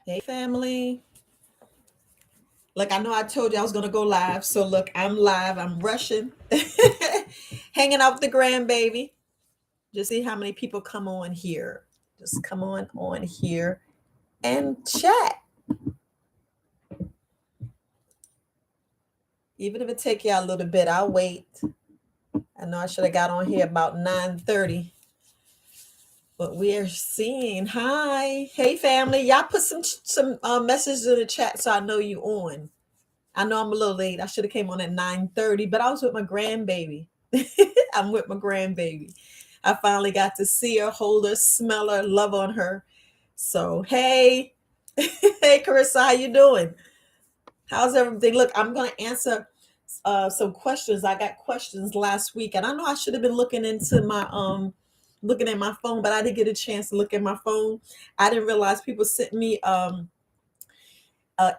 Hey, family. Look, I know I told you I was going to go live. So, look, I'm live. I'm rushing, hanging out with the grandbaby. Just see how many people come on here. Just come on here and chat. Even if it take you a little bit, I'll wait. I know I should have got on here about 9:30, but we are seeing. Hi, hey, family. Y'all put some messages in the chat so I know you on. I know I'm a little late. I should have came on at 9:30, but I was with my grandbaby. I'm with my grandbaby. I finally got to see her, hold her, smell her, love on her. So hey, hey Carissa, how you doing? How's everything? Look, I'm gonna answer some questions. I got questions last week, and I know I should have been looking at my phone, but I didn't get a chance to look at my phone. I didn't realize people sent me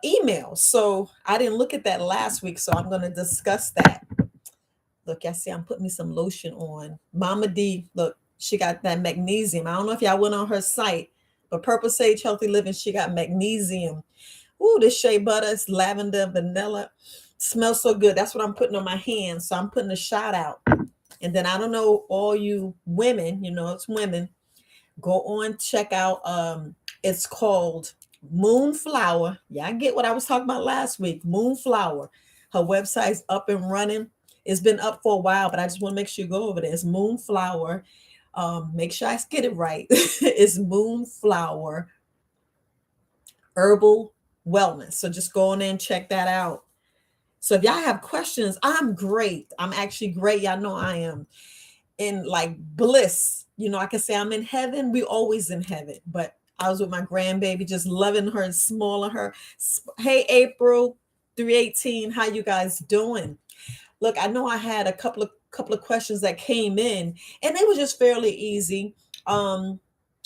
email. So I didn't look at that last week. So I'm going to discuss that. Look, I see I'm putting me some lotion on. Mama D, look, she got that magnesium. I don't know if y'all went on her site, but Purple Sage Healthy Living, she got magnesium. Ooh, this shea butter is lavender, vanilla. Smells so good. That's what I'm putting on my hands. So I'm putting a shot out. And then I don't know, all you women, it's women, go on, check out it's called Moonflower. Yeah, I get what I was talking about last week. Moonflower. Her website's up and running. It's been up for a while, but I just want to make sure you go over there. It's Moonflower. Make sure I get it right. It's Moonflower Herbal Wellness. So just go on in and check that out. So if y'all have questions, I'm great. I'm actually great. Y'all know I am in like bliss. I can say I'm in heaven. We always in heaven. But I was with my grandbaby, just loving her and smiling her. Hey, April 318, how you guys doing? Look, I know I had a couple of questions that came in, and they were just fairly easy. I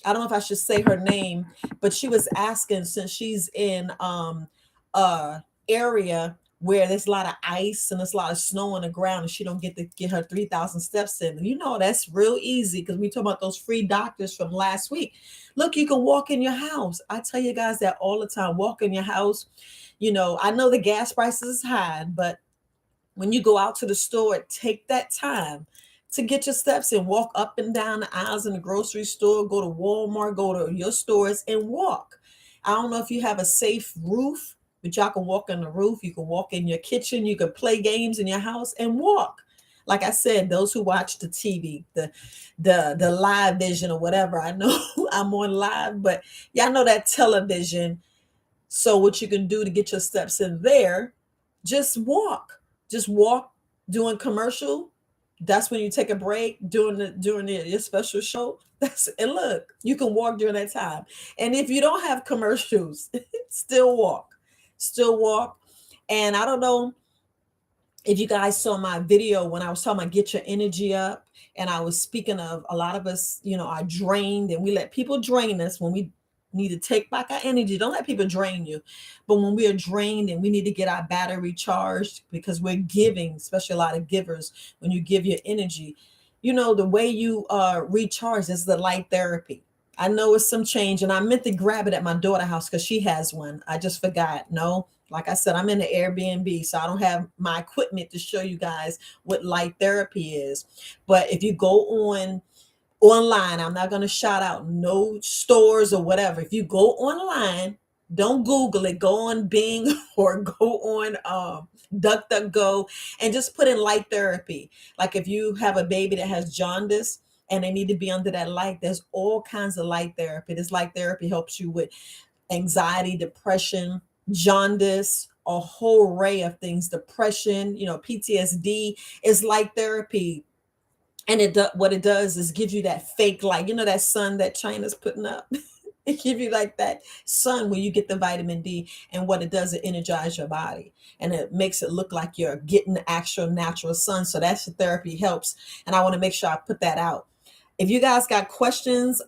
don't know if I should say her name, but she was asking, since she's in uh area where there's a lot of ice and there's a lot of snow on the ground, and she don't get to get her 3,000 steps in. That's real easy, because we talk about those free doctors from last week. Look, you can walk in your house. I tell you guys that all the time. Walk in your house. I know the gas prices is high, but when you go out to the store, take that time to get your steps in. Walk up and down the aisles in the grocery store, go to Walmart, go to your stores and walk. I don't know if you have a safe roof, but y'all can walk on the roof. You can walk in your kitchen. You can play games in your house and walk. Like I said, those who watch the TV, the live vision or whatever. I know I'm on live, but y'all know that television. So what you can do to get your steps in there, just walk. Just walk during commercial. That's when you take a break during your special show. And look, you can walk during that time. And if you don't have commercials, still walk. Still walk. And I don't know if you guys saw my video when I was talking about get your energy up, and I was speaking of a lot of us, are drained, and we let people drain us when we need to take back our energy. Don't let people drain you. But when we are drained and we need to get our battery charged, because we're giving, especially a lot of givers, when you give your energy, the way you recharge is the light therapy. I know it's some change, and I meant to grab it at my daughter's house because she has one. I just forgot. No, like I said, I'm in the Airbnb, so I don't have my equipment to show you guys what light therapy is. But if you go online, I'm not going to shout out no stores or whatever. If you go online, don't Google it. Go on Bing or go on DuckDuckGo and just put in light therapy. Like if you have a baby that has jaundice and they need to be under that light, there's all kinds of light therapy. This light therapy helps you with anxiety, depression, jaundice, a whole array of things. Depression, PTSD is light therapy. And what it does is give you that fake light, that sun that China's putting up. It gives you like that sun where you get the vitamin D, and what it does, it energizes your body, and it makes it look like you're getting the actual natural sun. So that's the therapy helps, and I want to make sure I put that out. If you guys got questions,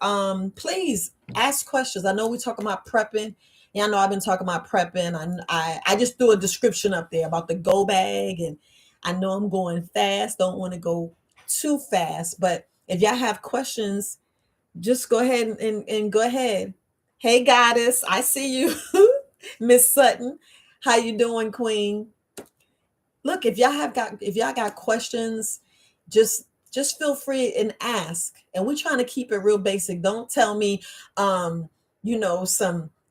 please ask questions. I know we're talking about prepping. Yeah, I know I've been talking about prepping. I just threw a description up there about the go bag, and I know I'm going fast. Don't want to go too fast, but if y'all have questions, just go ahead and go ahead. Hey, goddess, I see you. Miss Sutton, how you doing, queen? Look, if y'all got questions, just feel free and ask. And we're trying to keep it real basic. Don't tell me some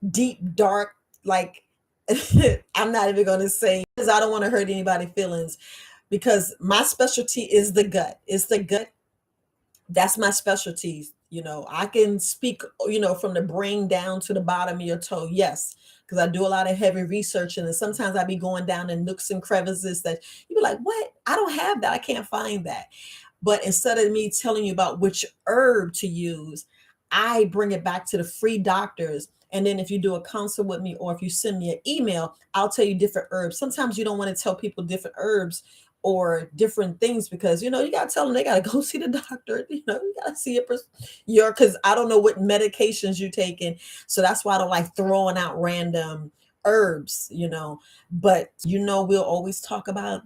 deep dark, like I'm not even going to say, because I don't want to hurt anybody's feelings, because my specialty is the gut. It's the gut. That's my specialty. I can speak, from the brain down to the bottom of your toe. Yes, because I do a lot of heavy research, and then sometimes I be going down in nooks and crevices that you be like, what? I don't have that. I can't find that. But instead of me telling you about which herb to use, I bring it back to the free doctors. And then if you do a consult with me, or if you send me an email, I'll tell you different herbs. Sometimes you don't want to tell people different herbs or different things, because you got to tell them they got to go see the doctor. You got to see because I don't know what medications you're taking. So that's why I don't like throwing out random herbs. But we'll always talk about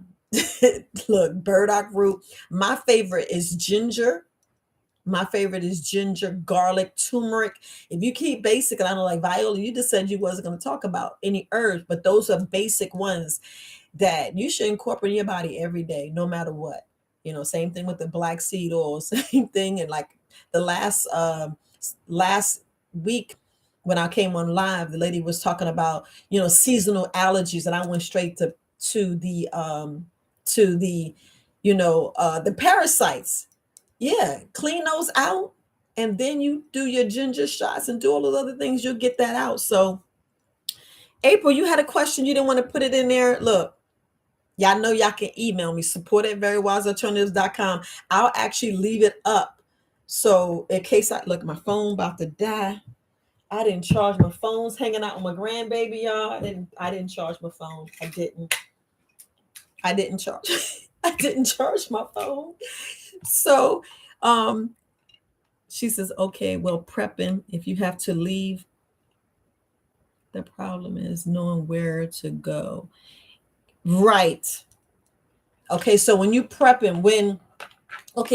look, burdock root. My favorite is ginger. My favorite is ginger, garlic, turmeric. If you keep basic, and I know, like Viola, you just said you wasn't going to talk about any herbs, but those are basic ones that you should incorporate in your body every day, no matter what. Same thing with the black seed oil, same thing. And like the last week when I came on live, the lady was talking about, seasonal allergies, and I went straight to the parasites. Yeah, clean those out, and then you do your ginger shots and do all those other things, you'll get that out. So April, you had a question, you didn't want to put it in there. Look, y'all know y'all can email me, support@verywisealternatives.com. I'll actually leave it up. So in case look, my phone about to die. I didn't charge my phone's hanging out with my grandbaby, y'all. I didn't charge my phone. I didn't charge. I didn't charge my phone. So she says, okay, well, prepping, if you have to leave, the problem is knowing where to go. Right. Okay, so when you prepping,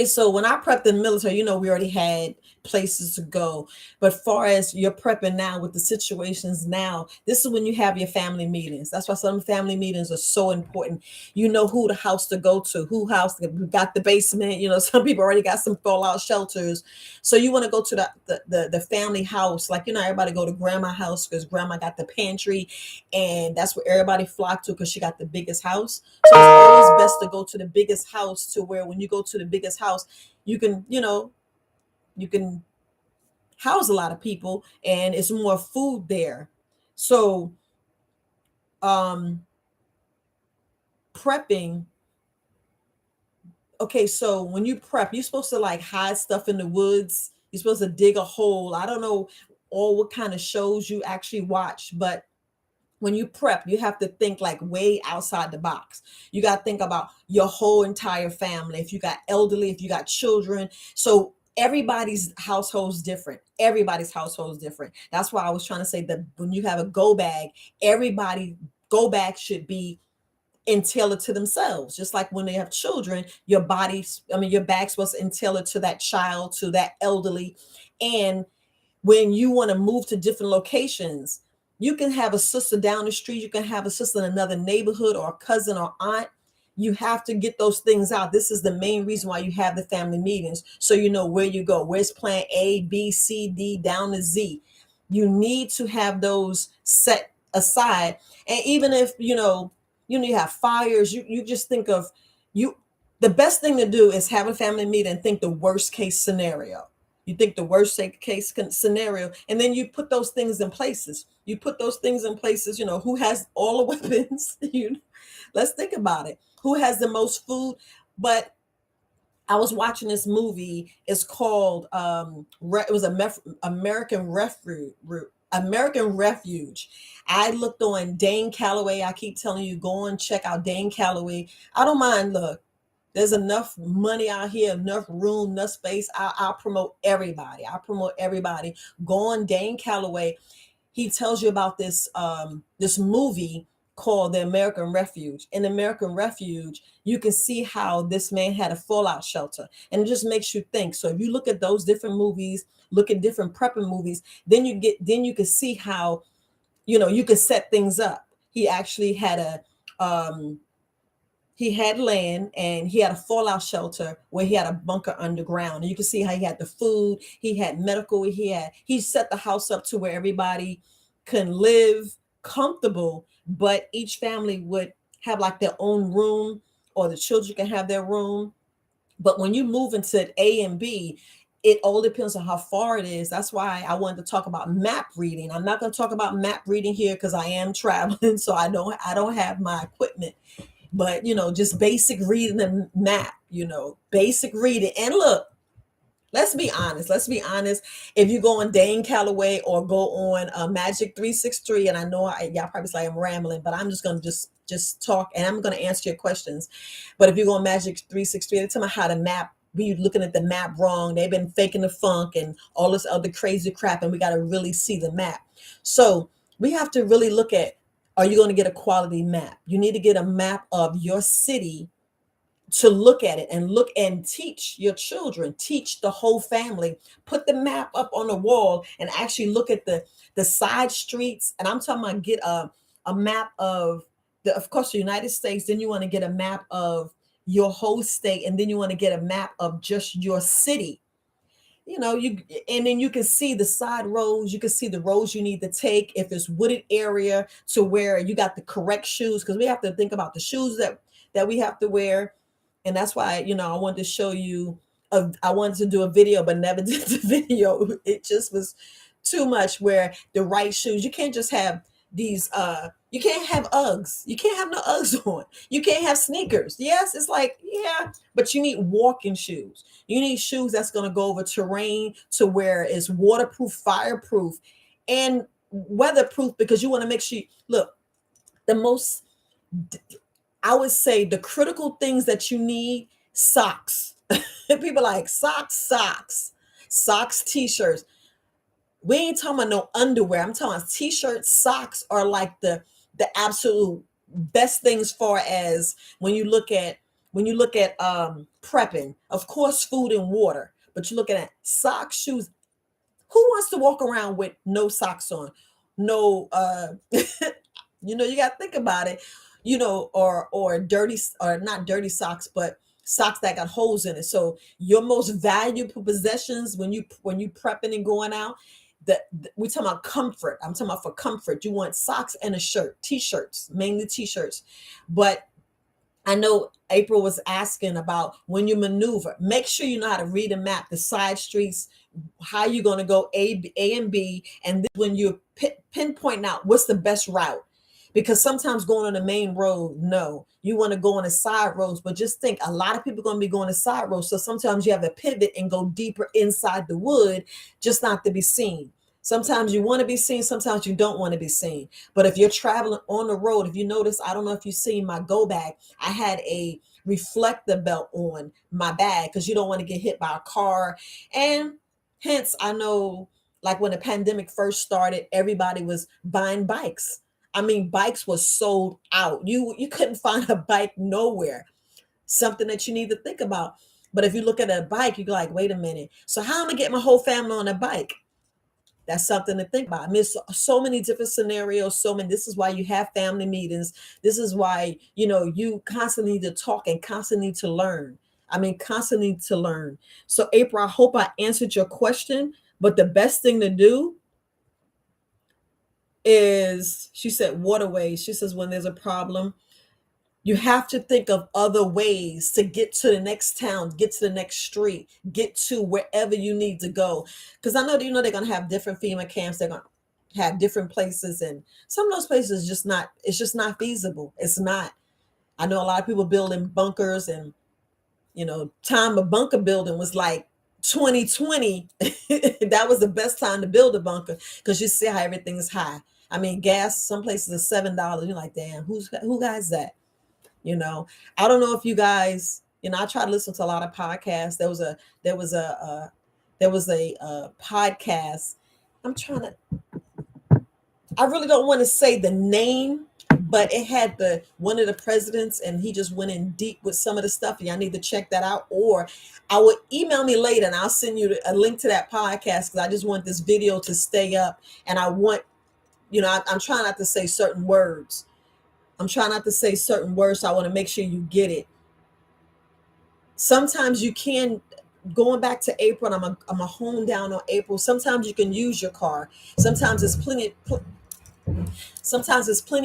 so when I prepped in the military, we already had places to go. But far as you're prepping now with the situations now, this is when you have your family meetings. That's why some family meetings are so important. You know who the house to go to, who house got the basement. Some people already got some fallout shelters. So you want to go to the family house. Like, everybody go to grandma's house because grandma got the pantry, and that's where everybody flock to because she got the biggest house. So it's always best to go to the biggest house, to where when you go to the biggest house, you can house a lot of people, and it's more food there. So prepping, okay, so when you prep, you're supposed to like hide stuff in the woods. You're supposed to dig a hole. I don't know all what kind of shows you actually watch, but when you prep, you have to think like way outside the box. You got to think about your whole entire family. If you got elderly, if you got children. So everybody's household is different. Everybody's household is different. That's why I was trying to say that when you have a go bag, everybody go bag should be tailored to themselves. Just like when they have children, your bag's supposed to entail it to that child, to that elderly. And when you want to move to different locations, you can have a sister down the street, you can have a sister in another neighborhood, or a cousin or aunt. You have to get those things out. This is the main reason why you have the family meetings. So you know where you go, where's plan A, B, C, D, down to Z. You need to have those set aside. And even if you have fires, you just think of you the best thing to do is have a family meeting and think the worst case scenario. You think the worst case scenario, and then you put those things in places. Who has all the weapons? Let's think about it. Who has the most food? But I was watching this movie. It's called it was American Refuge. American Refuge. I looked on Dane Calloway. I keep telling you, go and check out Dane Calloway. I don't mind. Look, there's enough money out here, enough room, enough space. I'll promote everybody. Go on Dane Calloway. He tells you about this movie called The American Refuge. In American Refuge, you can see how this man had a fallout shelter, and it just makes you think. So if you look at those different movies, look at different prepping movies, then you can see how, you can set things up. He actually had he had land, and he had a fallout shelter where he had a bunker underground. And you can see how he had the food, he had medical, he set the house up to where everybody can live comfortable, but each family would have like their own room, or the children can have their room. But when you move into A and B, it all depends on how far it is. That's why I wanted to talk about map reading. I'm not going to talk about map reading here because I am traveling, so I don't have my equipment. But just basic reading the map, basic reading. And look, let's be honest. Let's be honest. If you go on Dane Calloway or go on Magic 363, and I know y'all probably say I'm rambling, but I'm just gonna just talk, and I'm gonna answer your questions. But if you go on Magic 363, they tell me how to map. We looking at the map wrong. They've been faking the funk and all this other crazy crap, and we got to really see the map. So we have to really look at: are you going to get a quality map? You need to get a map of your city to look at it and look and teach your children, teach the whole family. Put the map up on the wall and actually look at the side streets. And I'm talking about get a map of of course, the United States. Then you want to get a map of your whole state, and then you want to get a map of just your city. And then you can see the side roads, you can see the roads you need to take, if it's wooded area, to where you got the correct shoes, because we have to think about the shoes that we have to wear. And that's why, I wanted to show you, I wanted to do a video, but never did the video. It just was too much, where the right shoes, you can't just have these, you can't have Uggs. You can't have no Uggs on. You can't have sneakers. Yes, it's like, yeah, but you need walking shoes. You need shoes that's going to go over terrain to where it's waterproof, fireproof, and weatherproof, because you want to make sure, look, the most, I would say the critical things that you need: socks. People like socks, t-shirts. We ain't talking about no underwear. I'm talking about t-shirts. Socks are like the absolute best things, far as when you look at prepping. Of course, food and water, but you're looking at socks, shoes. Who wants to walk around with no socks on? No, you got to think about it. Or dirty, or not dirty socks, but socks that got holes in it. So your most valuable possessions when you prepping and going out, we talking about comfort. I'm talking about for comfort. You want socks and a shirt, t-shirts, mainly t-shirts. But I know April was asking about when you maneuver, make sure you know how to read a map, the side streets, how you're going to go A and B. And then when you pinpoint out what's the best route, because sometimes going on the main road, no, you want to go on the side roads, but just think, a lot of people are going to be going to side roads. So sometimes you have to pivot and go deeper inside the wood, just not to be seen. Sometimes you want to be seen, sometimes you don't want to be seen. But if you're traveling on the road, if you notice, I don't know if you've seen my go bag, I had a reflector belt on my bag, because you don't want to get hit by a car. And hence, I know, like when the pandemic first started, everybody was buying bikes. I mean, bikes were sold out. You couldn't find a bike nowhere. Something that you need to think about. But if you look at a bike, you're like, wait a minute. So how am I get my whole family on a bike? That's something to think about. I mean, so many different scenarios. This is why you have family meetings. This is why, you constantly need to talk and constantly need to learn. I mean, constantly need to learn. So April, I hope I answered your question. But the best thing to do is, she said, waterways. She says, when there's a problem, you have to think of other ways to get to the next town, get to the next street, get to wherever you need to go. Because I know, they're going to have different FEMA camps. They're going to have different places. And some of those places it's just not feasible. It's not. I know a lot of people building bunkers, and, time of bunker building was like 2020. That was the best time to build a bunker, because you see how everything is high. I mean, gas, some places are $7. You're like, damn, who guys that? I don't know if you guys, I try to listen to a lot of podcasts. There was a podcast. I really don't want to say the name, but it had the one of the presidents, and he just went in deep with some of the stuff. And I need to check that out, or I would email me later, and I'll send you a link to that podcast, because I just want this video to stay up, and I want, I'm trying not to say certain words. I'm trying not to say certain words, so I want to make sure you get it. Sometimes you can, going back to April, and I'm a hone down on April. Sometimes you can use your car. Sometimes there's plenty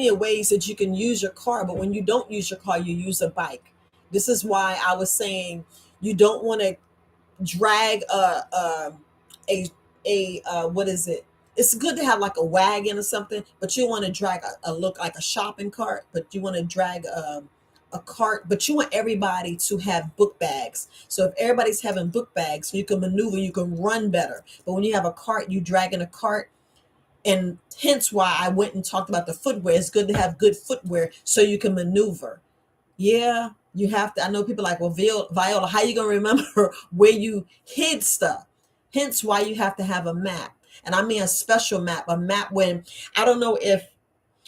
of ways that you can use your car, but when you don't use your car, you use a bike. This is why I was saying you don't want to drag what is it? It's good to have like a wagon or something, but you want to drag a look like a shopping cart, but you want to drag a cart, but you want everybody to have book bags. So if everybody's having book bags, you can maneuver, you can run better. But when you have a cart, you drag in a cart, and hence why I went and talked about the footwear. It's good to have good footwear so you can maneuver. Yeah, you have to. I know people like, well, Viola, how you gonna remember where you hid stuff? Hence why you have to have a map. And I mean a special map, a map when I don't know if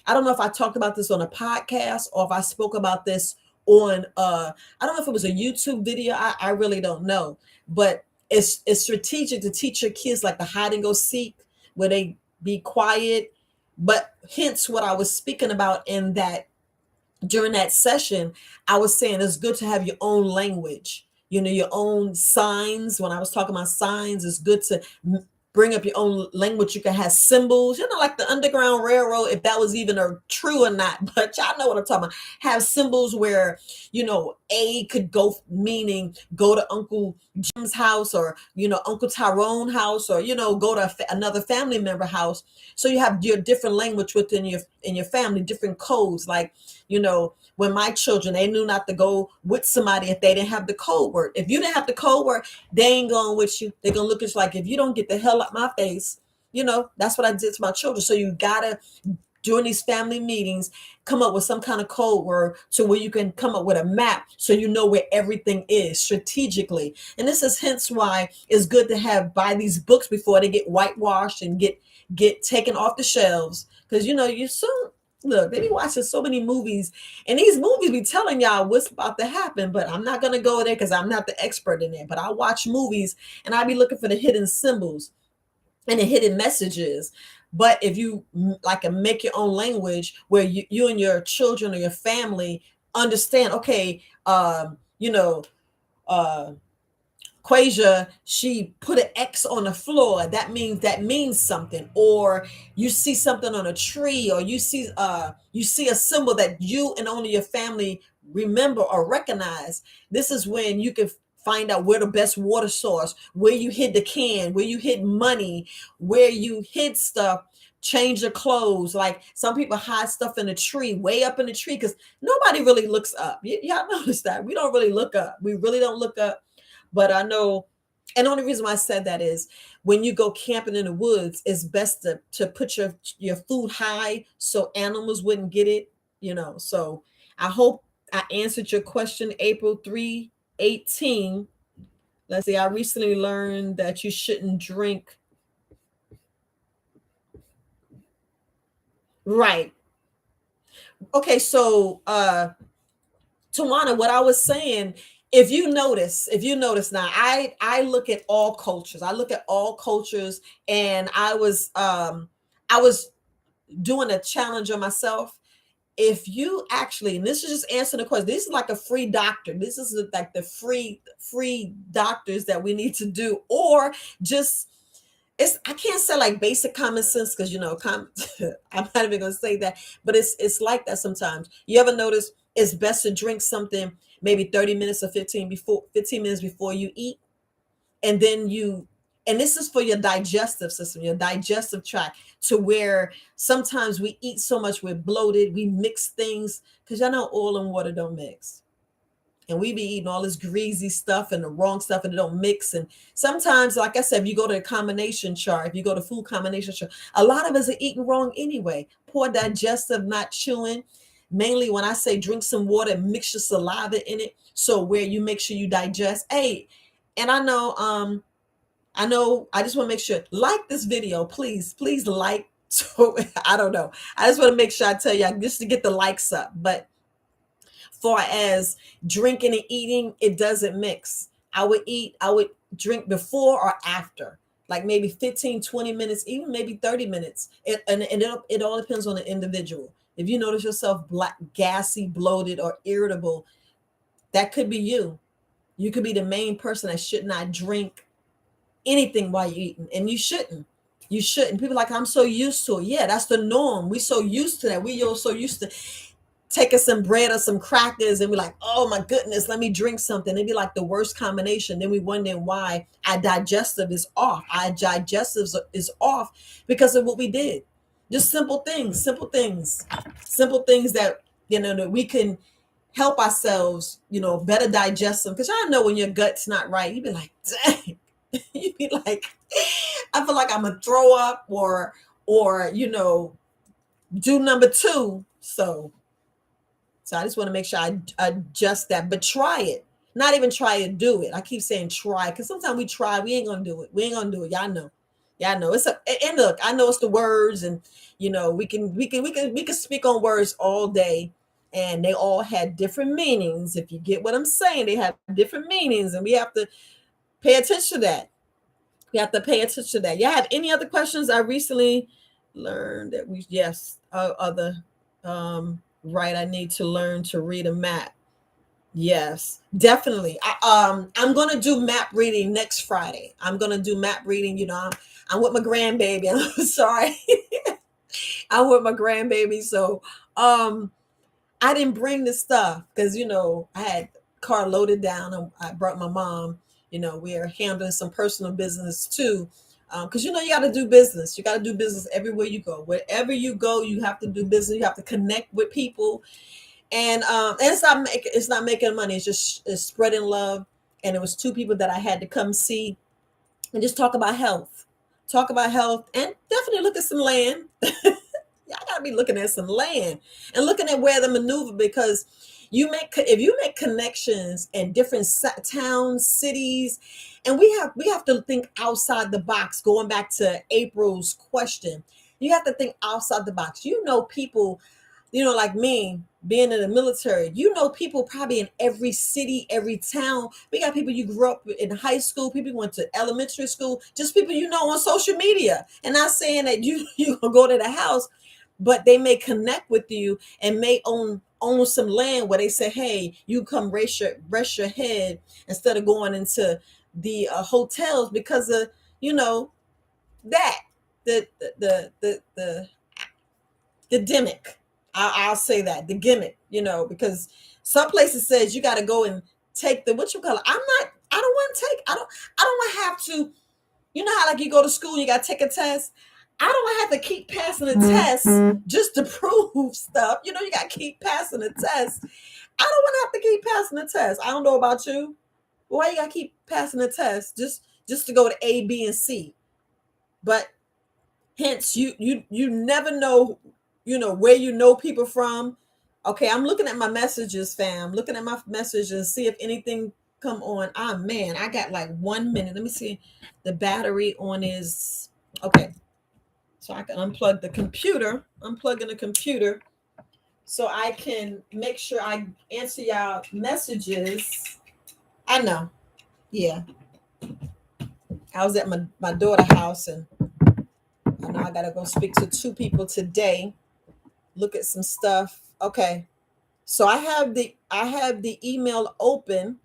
I talked about this on a podcast, or if I spoke about this on I don't know if it was a YouTube video. I really don't know. But it's strategic to teach your kids like the hide and go seek, where they be quiet. But hence what I was speaking about in that, during that session, I was saying it's good to have your own language, your own signs. When I was talking about signs, it's good to bring up your own language. You can have symbols, like the Underground Railroad, if that was even true or not, but y'all know what I'm talking about. Have symbols where, A could go, meaning go to Uncle Jim's house, or, Uncle Tyrone house, or, go to another family member house. So you have your different language within your family, different codes. Like, when my children, they knew not to go with somebody if they didn't have the code word. If you didn't have the code word, they ain't going with you. They're going to look at you like, if you don't get the hell out my face, that's what I did to my children. So you got to, during these family meetings, come up with some kind of code word, so where you can come up with a map, so you know where everything is strategically. And this is hence why it's good to buy these books before they get whitewashed and get taken off the shelves. Because, you soon, look, they be watching so many movies, and these movies be telling y'all what's about to happen, but I'm not going to go there because I'm not the expert in it. But I watch movies, and I be looking for the hidden symbols and the hidden messages. But if you like make your own language, where you and your children or your family understand, okay, uh, Quasia, she put an X on the floor. That means something. Or you see something on a tree, or you see a symbol that you and only your family remember or recognize. This is when you can find out where the best water source, where you hid the can, where you hid money, where you hid stuff. Change your clothes. Like some people hide stuff in a tree, way up in the tree, because nobody really looks up. Y'all notice that we don't really look up. We really don't look up. But I know, and the only reason why I said that is when you go camping in the woods, it's best to put your food high so animals wouldn't get it, So I hope I answered your question, April 3/18. Let's see, I recently learned that you shouldn't drink. Right. Okay, so Tawana, what I was saying, if you notice now, I look at all cultures. I look at all cultures, and I was doing a challenge on myself. If you actually, and this is just answering the question, this is like a free doctor. This is like the free doctors that we need to do, or just, I can't say like basic common sense, because I'm not even gonna say that, but it's like that sometimes. You ever notice it's best to drink something maybe 30 minutes or 15 minutes before you eat, and then and this is for your digestive system, your digestive tract, to where sometimes we eat so much we're bloated, we mix things, because oil and water don't mix. And we be eating all this greasy stuff and the wrong stuff, and it don't mix. And sometimes, like I said, if you go to a combination chart, if you go to food combination chart, a lot of us are eating wrong anyway. Poor digestive, not chewing. Mainly when I say drink some water, mix your saliva in it, so where you make sure you digest. Hey, and I know, I just want to make sure, like this video, please like, So I don't know. I just want to make sure I tell you just to get the likes up. But far as drinking and eating, it doesn't mix. I would drink before or after, like maybe 15, 20 minutes, even maybe 30 minutes. It all depends on the individual. If you notice yourself black, gassy, bloated, or irritable, that could be you. You could be the main person that should not drink anything while you're eating, and you shouldn't. You shouldn't. People are like, I'm so used to it. Yeah, that's the norm. We so used to that. We are so used to taking some bread or some crackers and we're like, oh my goodness, let me drink something. It'd be like the worst combination. Then we wonder why our digestive is off. Our digestive is off because of what we did. Just simple things that, that we can help ourselves, better digest them. Because I know when your gut's not right, you'd be like, dang, you'd be like, I feel like I'm gonna throw up or do number two. So I just want to make sure I adjust that, but try it. Not even try to do it. I keep saying try because sometimes we try, we ain't gonna do it. We ain't gonna do it. Y'all know. And look, I know it's the words, and we can speak on words all day, and they all had different meanings. If you get what I'm saying, they have different meanings, and we have to pay attention to that. We have to pay attention to that. Y'all have any other questions? I recently learned that other right. I need to learn to read a map. Yes, definitely. I'm gonna do map reading next Friday. I'm gonna do map reading. I'm with my grandbaby. I'm sorry. I'm with my grandbaby. So I didn't bring the stuff because I had car loaded down. And I brought my mom. We are handling some personal business too. Because you got to do business. You got to do business everywhere you go. Wherever you go, you have to do business. You have to connect with people, and it's not making money. It's spreading love. And it was two people that I had to come see and just talk about health, and definitely look at some land. Y'all gotta be looking at some land and looking at where the maneuver, because if you make connections in different towns, cities, and we have to think outside the box. Going back to April's question, you have to think outside the box. People, like me being in the military, people probably in every city, every town. We got people you grew up in high school, people you went to elementary school, just people on social media. And not saying that you gonna go to the house, but they may connect with you and may own some land where they say, hey, you come rest your head instead of going into the hotels because of that the gimmick. I'll say that, the gimmick, because some places says you got to go and take the what you call it. I don't want to take. I don't want to have to. You know how like you go to school, you got to take a test. I don't want to have to keep passing the test just to prove stuff. You got to keep passing the test. I don't want to have to keep passing the test. I don't know about you. Why you got to keep passing the test just to go to A, B, and C? But hence, you never know, where people from. Okay, I'm looking at my messages, fam. Looking at my messages, see if anything come on. Ah, man, I got like 1 minute. Let me see. The battery on is okay. So I can unplug the computer. Unplugging the computer so I can make sure I answer y'all messages. I know. Yeah. I was at my daughter's house, and I know I gotta go speak to two people today. Look at some stuff. Okay. So I have the email open.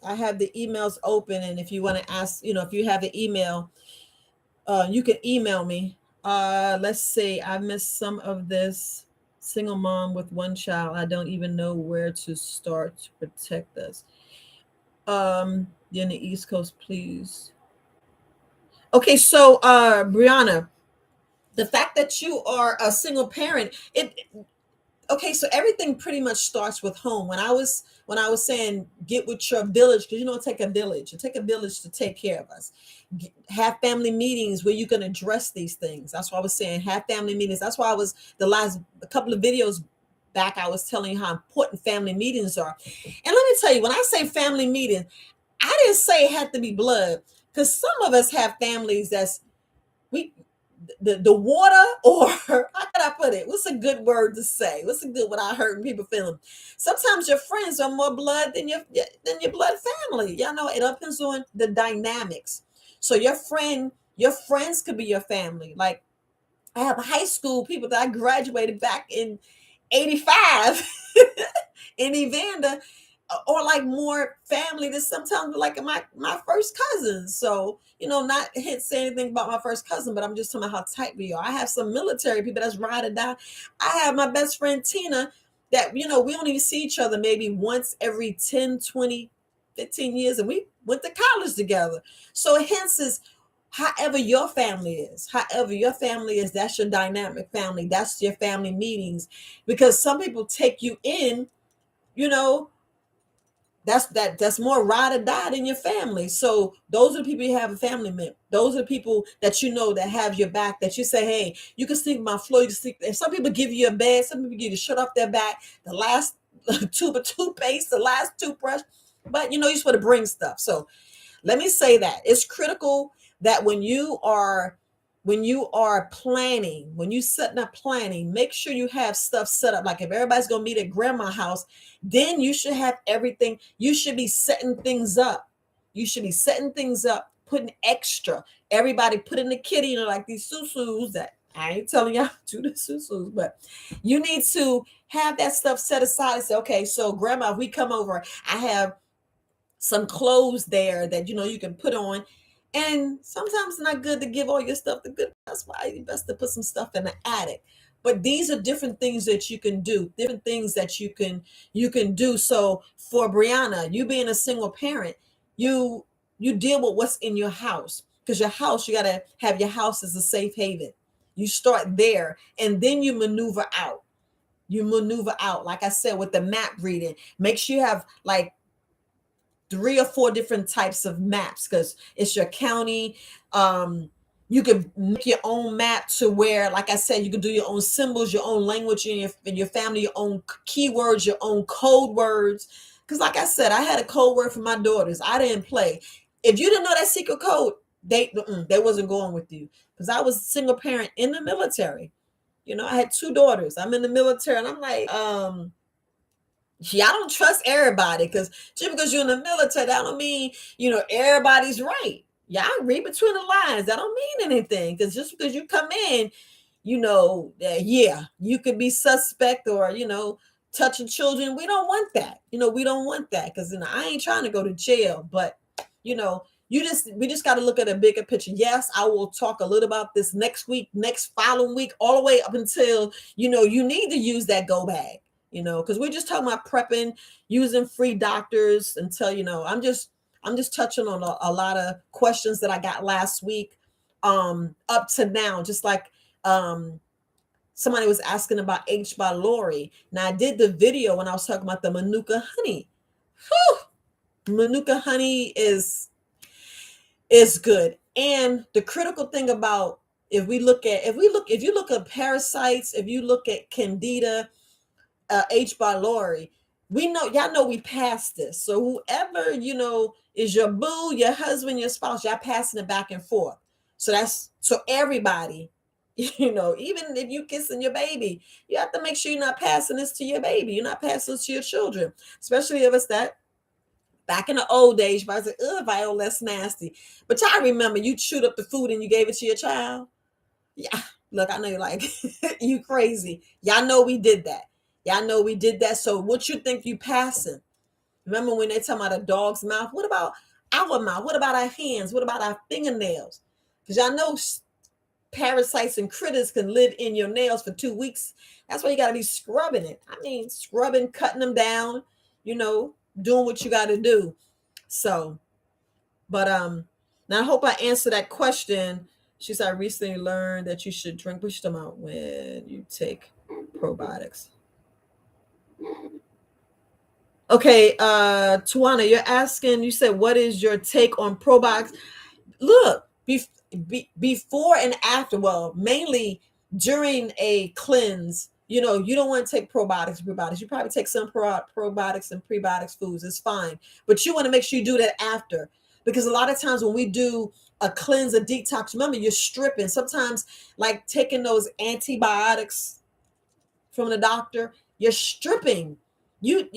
I have the emails open, and if you want to ask, if you have an email, you can email me. Let's see. I missed some of this. Single mom with one child. I don't even know where to start to protect us. In the East Coast, please. Okay, so Brianna, the fact that you are a single parent, okay, so everything pretty much starts with home. When I was saying get with your village, because take a village. It take a village to take care of us. Have family meetings where you can address these things. That's why I was saying have family meetings. That's why I was the last a couple of videos back, I was telling you how important family meetings are. And let me tell you, when I say family meeting, I didn't say it had to be blood, because some of us have families we the water, or how can I put it? What's a good word to say? What's a good what I heard people feeling? Sometimes your friends are more blood than your blood family. Y'all know it depends on the dynamics. So your friends could be your family. Like I have high school people that I graduated back in 85 in Evander, or like more family that sometimes like my first cousins. So, not hit say anything about my first cousin, but I'm just talking about how tight we are. I have some military people that's ride or die. I have my best friend Tina that, we only see each other maybe once every 10, 20, 15 years, and we went to college together. So hence is however your family is, that's your dynamic family, that's your family meetings, because some people take you in, you know that's more ride or die in your family. So those are the people you have a family with. Those are the people that that have your back, that you say, hey, you can sleep on my floor, you can sleep. And some people give you a bed, some people give you shirt off their back, the last tube of toothpaste, the last toothbrush. But you're supposed to bring stuff. So let me say that it's critical that when you are planning, when you setting up planning, make sure you have stuff set up. Like if everybody's gonna meet at grandma's house, then you should have everything. You should be setting things up. Putting extra. Everybody put in the kitty, like these susus that I ain't telling y'all to the susus, but you need to have that stuff set aside and say, okay, so grandma, if we come over, I have some clothes there that you can put on. And sometimes it's not good to give all your stuff to good. That's why it's best to put some stuff in the attic. But these are different things that you can do, different things that you can do. So for Brianna, you being a single parent, you deal with what's in your house, because your house, you gotta have your house as a safe haven. You start there and then you maneuver out. Like I said, with the map reading, make sure you have like 3 or 4 different types of maps, because it's your county. You can make your own map to where, like I said, you can do your own symbols, your own language in your family, your own keywords, your own code words. Because like I said, I had a code word for my daughters. I didn't play. If you didn't know that secret code, they wasn't going with you, because I was a single parent in the military. I had 2 daughters. I'm in the military, and I'm like, y'all don't trust everybody, because just because you're in the military, that don't mean everybody's right. Y'all read between the lines. That don't mean anything, because just because you come in, yeah, you could be suspect, or touching children. We don't want that. We don't want that, because I ain't trying to go to jail. But we just got to look at a bigger picture. Yes, I will talk a little about this next week, next following week, all the way up until you need to use that go bag. Because we're just talking about prepping, using free doctors until, I'm just touching on a lot of questions that I got last week, up to now, just like, somebody was asking about H. pylori. Now I did the video when I was talking about the Manuka honey. Whew! Manuka honey is good. And the critical thing about, if you look at parasites, if you look at candida, H. pylori, y'all know we passed this. So whoever, is your boo, your husband, your spouse, y'all passing it back and forth. So everybody, even if you kissing your baby, you have to make sure you're not passing this to your baby. You're not passing this to your children, especially if it's that. Back in the old days, I was like, ugh, Viola, that's nasty. But y'all remember, you chewed up the food and you gave it to your child? Yeah, look, I know you're like, you crazy. Y'all know we did that. So what you think you passing? Remember when they talking about a dog's mouth? What about our mouth? What about our hands? What about our fingernails? Because y'all know parasites and critters can live in your nails for 2 weeks. That's why you got to be scrubbing it. I mean, scrubbing, cutting them down, doing what you got to do. So, but now I hope I answered that question. She said, I recently learned that you should drink push them out when you take probiotics. Okay, Tawana, you're asking, you said, what is your take on probiotics? Look, before and after, well, mainly during a cleanse, you don't want to take probiotics. You probably take some probiotics and prebiotics foods. It's fine. But you want to make sure you do that after. Because a lot of times when we do a cleanse, a detox. Remember, you're stripping. Sometimes, like taking those antibiotics from the doctor, you're stripping. You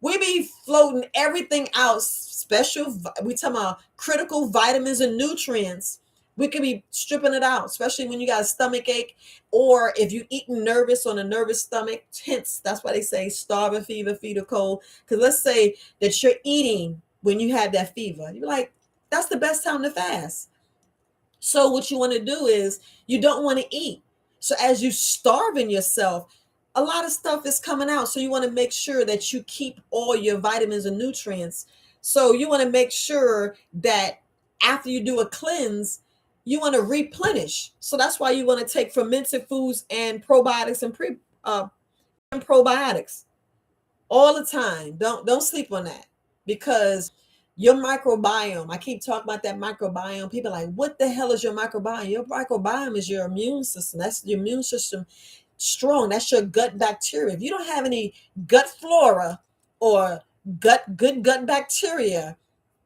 we be floating everything out. Special, we talking about critical vitamins and nutrients. We could be stripping it out, especially when you got a stomach ache, or if you eating nervous on a nervous stomach. Hence, that's why they say starving fever, feed a cold. Because let's say that you're eating when you have that fever, you're like, that's the best time to fast. So what you want to do is you don't want to eat. So as you starving yourself, a lot of stuff is coming out. So you want to make sure that you keep all your vitamins and nutrients. So you want to make sure that after you do a cleanse, you want to replenish. So that's why you want to take fermented foods and probiotics and probiotics all the time. Don't sleep on that, because your microbiome, I keep talking about that microbiome. People are like, what the hell is your microbiome? Your microbiome is your immune system. That's your immune system strong. That's your gut bacteria. If you don't have any gut flora or gut bacteria,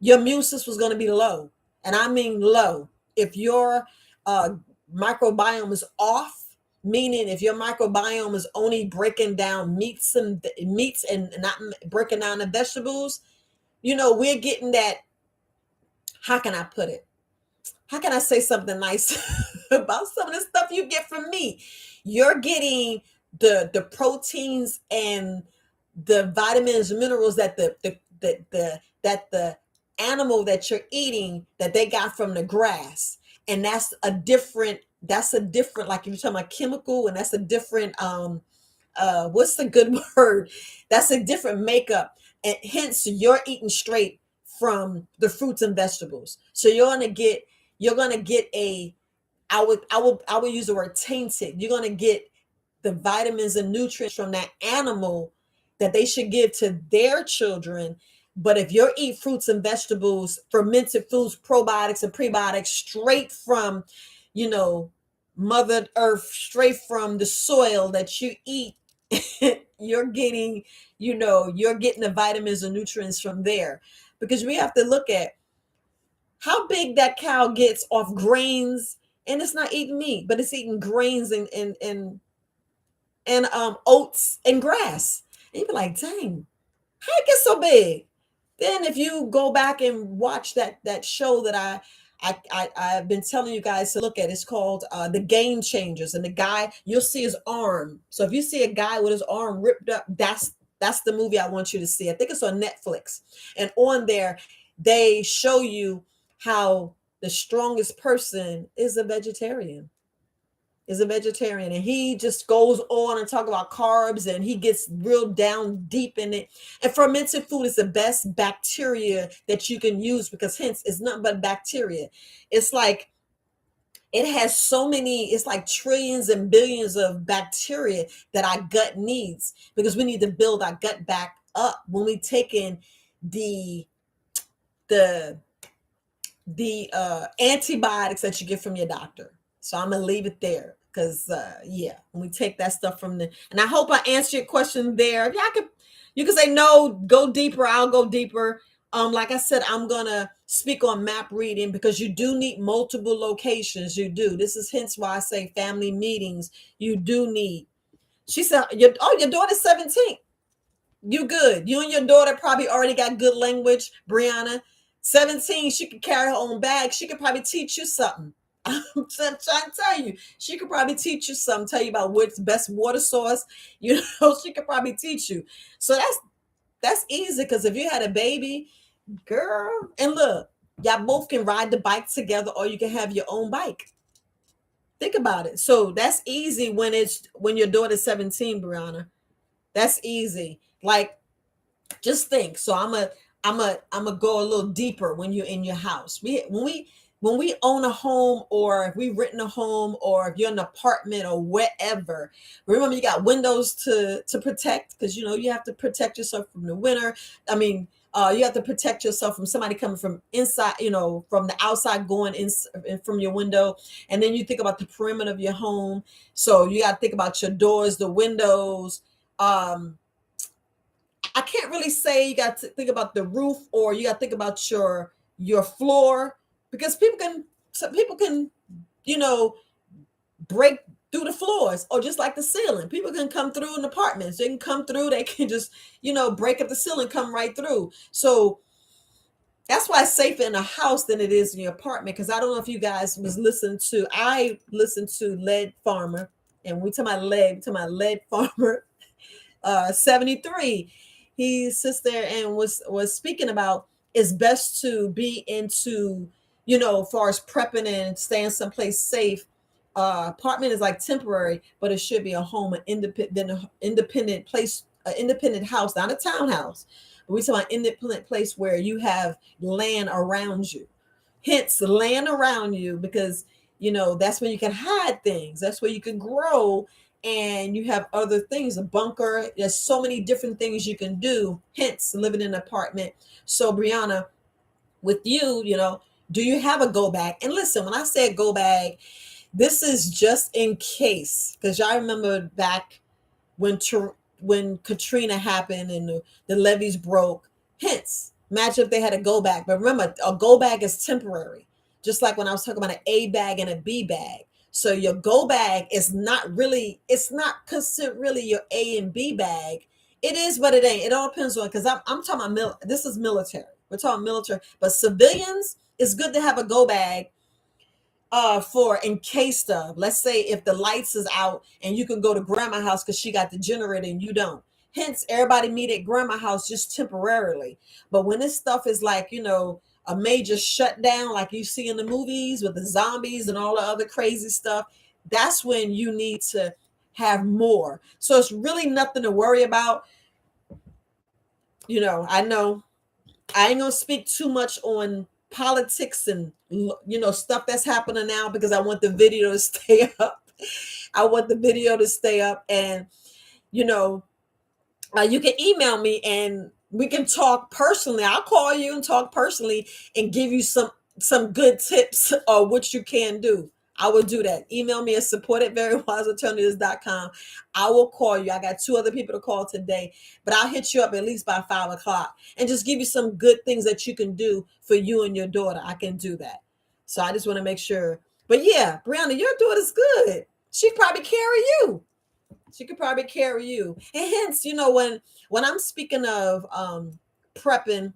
your immune system is going to be low. And I mean low. If your uh, microbiome is off, meaning if your microbiome is only breaking down meats and not breaking down the vegetables, we're getting that. How can I put it? How can I say something nice about some of the stuff you get from me? You're getting the proteins and the vitamins, minerals that the animal that you're eating, that they got from the grass. And that's a different, like if you're talking about chemical, and that's a different what's the good word? That's a different makeup. And hence you're eating straight from the fruits and vegetables. So you're gonna get I would use the word tainted. You're gonna get the vitamins and nutrients from that animal that they should give to their children. But if you eat fruits and vegetables, fermented foods, probiotics and prebiotics straight from, you know, Mother Earth, straight from the soil that you eat, you're getting, you're getting the vitamins and nutrients from there. Because we have to look at how big that cow gets off grains, and it's not eating meat, but it's eating grains and oats and grass. And you be like, dang, how it get so big? Then if you go back and watch that show that I've been telling you guys to look at, it's called The Game Changers. And the guy, you'll see his arm. So if you see a guy with his arm ripped up, that's the movie I want you to see. I think it's on Netflix. And on there, they show you how the strongest person is a vegetarian, and he just goes on and talk about carbs, and he gets real down deep in it. And fermented food is the best bacteria that you can use, because hence it's nothing but bacteria. It's like it has so many, it's like trillions and billions of bacteria that our gut needs, because we need to build our gut back up when we take in the the antibiotics that you get from your doctor. So I'm gonna leave it there, because yeah, when we take that stuff from the, and I hope I answered your question there. Yeah, you can say no, go deeper, I'll go deeper. Like I said, I'm gonna speak on map reading, because you do need multiple locations. You do. This is hence why I say family meetings. You do need. She said, your daughter's 17. You good. You and your daughter probably already got good language, Brianna. 17, she could carry her own bag. She could probably teach you something. I'm trying to tell you, she could probably teach you something, tell you about what's the best water source. She could probably teach you. So that's easy, because if you had a baby, girl, and look, y'all both can ride the bike together, or you can have your own bike. Think about it. So that's easy when your daughter's 17, Brianna. That's easy. Like, just think. So I'm a go a little deeper when you're in your house. When we own a home, or if we rent a home, or if you're in an apartment or whatever, remember you got windows to protect, because you have to protect yourself from the winter. I mean, you have to protect yourself from somebody coming from inside, from the outside going in from your window. And then you think about the perimeter of your home. So you got to think about your doors, the windows. I can't really say you got to think about the roof, or you got to think about your floor, because some people can, you know, break through the floors, or just like the ceiling. People can come through in apartments. They can come through. They can just, you know, break up the ceiling, come right through. So that's why it's safer in a house than it is in your apartment. Because I don't know if you guys was listening to. I listened to Lead Farmer, and we talk about lead. We talk about Lead Farmer, 73. He sits there and was speaking about it's best to be into, you know, as far as prepping and staying someplace safe. Apartment is like temporary, but it should be a home, an independent place, an independent house, not a townhouse. But we talk about independent place where you have land around you. Hence, land around you, because you know that's where you can hide things. That's where you can grow, and you have other things. A bunker. There's so many different things you can do. Hence, living in an apartment. So, Brianna, with you, you know, do you have a go bag? And listen, when I say go bag, this is just in case, because y'all remember back when when Katrina happened and the levees broke. Hence, imagine if they had a go bag. But remember, a go bag is temporary. Just like when I was talking about an A bag and a B bag. So your go bag is not really, it's not considered really your A and B bag. It is, but it ain't. It all depends on, because I'm talking about this is military. We're talking military, but civilians, it's good to have a go bag for in case of, let's say if the lights is out and you can go to grandma's house because she got the generator and you don't. Hence, everybody meet at grandma's house just temporarily. But when this stuff is like, you know, a major shutdown like you see in the movies with the zombies and all the other crazy stuff, that's when you need to have more. So it's really nothing to worry about. You know I ain't gonna speak too much on politics and, you know, stuff that's happening now, because I want the video to stay up. I want the video to stay up, and you know, you can email me and we can talk personally. I'll call you and talk personally and give you some good tips of what you can do. I will do that. Email me at support@verywisealternatives.com. I will call you. I got 2 other people to call today, but I'll hit you up at least by 5 o'clock and just give you some good things that you can do for you and your daughter. I can do that. So I just want to make sure. But yeah, Brianna, your daughter's good. She probably carry you. She could probably carry you. And hence, you know, when I'm speaking of prepping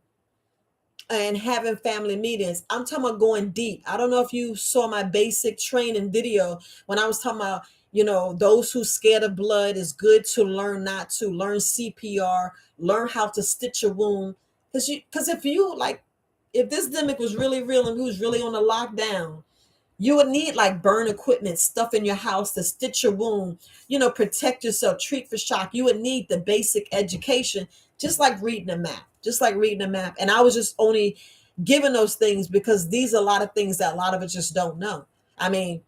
and having family meetings, I'm talking about going deep. I don't know if you saw my basic training video when I was talking about, you know, those who scared of blood, is good to learn not to learn CPR, learn how to stitch a wound. Because if you like, if this demic was really real and we was really on a lockdown, you would need like burn equipment, stuff in your house to stitch your wound, you know, protect yourself, treat for shock. You would need the basic education, just like reading a map, just like reading a map. And I was just only given those things because these are a lot of things that a lot of us just don't know. I mean,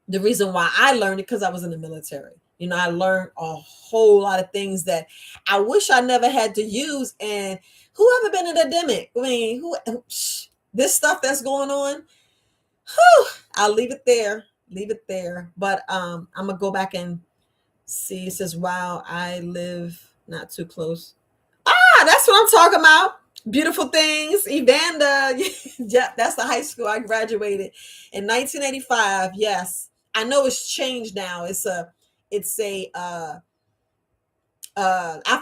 the reason why I learned it because I was in the military. You know, I learned a whole lot of things that I wish I never had to use. And who ever been in a demic? I mean, this stuff that's going on, whew, I'll leave it there. Leave it there. But I'm gonna go back and see. It says, wow, I live not too close. Ah, that's what I'm talking about. Beautiful things. Evander. Yeah, that's the high school I graduated in 1985. Yes. I know it's changed now. I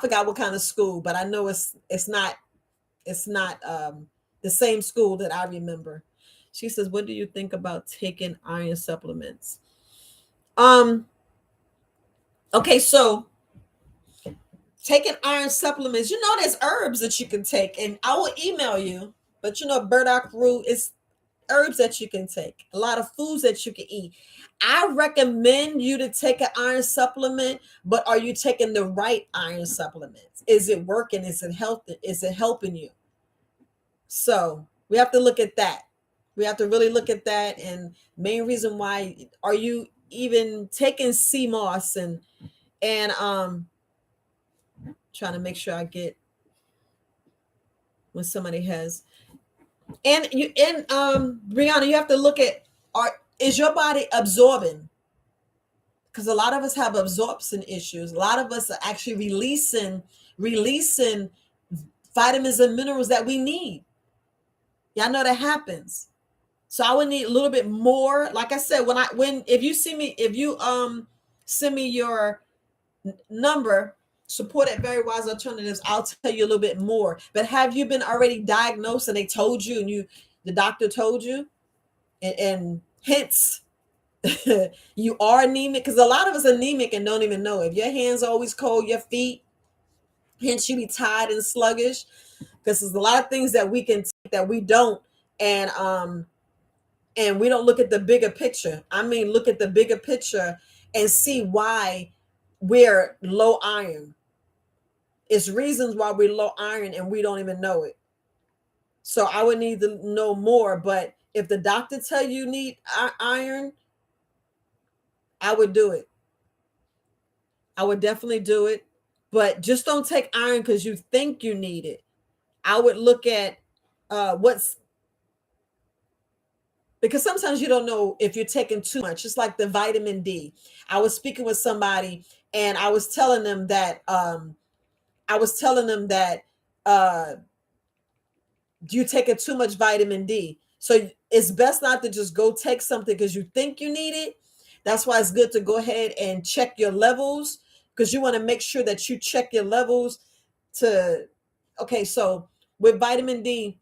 forgot what kind of school, but I know it's not the same school that I remember. She says, what do you think about taking iron supplements? Um, okay, so taking iron supplements, you know, there's herbs that you can take, and I will email you, but you know, burdock root is herbs that you can take, a lot of foods that you can eat. I recommend you to take an iron supplement, but are you taking the right iron supplements? Is it working? Is it helping? Is it helping you? So we have to look at that. We have to really look at that. And main reason why, are you even taking sea moss and trying to make sure I get when somebody has, and Brianna, you have to look at, is your body absorbing? Because a lot of us have absorption issues. A lot of us are actually releasing vitamins and minerals that we need. Y'all know that happens. So I would need a little bit more. Like I said, when if you see me, if you send me your number, support at Very Wise Alternatives, I'll tell you a little bit more. But have you been already diagnosed and they told you, and the doctor told you, and hence you are anemic? Because a lot of us are anemic and don't even know. If your hands are always cold, your feet, hence you be tired and sluggish, because there's a lot of things that we can take that we don't, and we don't look at the bigger picture. I mean, look at the bigger picture and see why we're low iron. It's reasons why we're low iron and we don't even know it. So I would need to know more. But if the doctor tell you need iron, I would do it. I would definitely do it. But just don't take iron because you think you need it. I would look at what's, because sometimes you don't know if you're taking too much. It's like the vitamin D. I was speaking with somebody and I was telling them that uh you're taking too much vitamin D. So it's best not to just go take something because you think you need it. That's why it's good to go ahead and check your levels, because you want to make sure that you check your levels to, okay, so with vitamin D,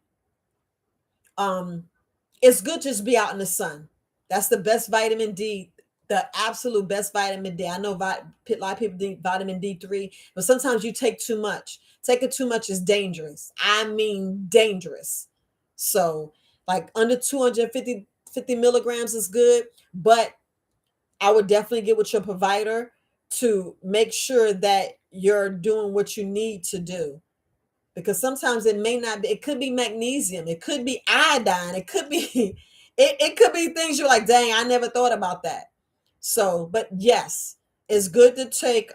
um it's good to just be out in the sun. That's the best vitamin D, the absolute best vitamin D. I know a lot of people think vitamin D3, but sometimes you take too much. Taking too much is dangerous. I mean, dangerous. So, like under 250 milligrams is good, but I would definitely get with your provider to make sure that you're doing what you need to do, because sometimes it may not be, it could be magnesium, it could be iodine, it could be it could be things you're like, dang, I never thought about that. So, but yes, it's good to take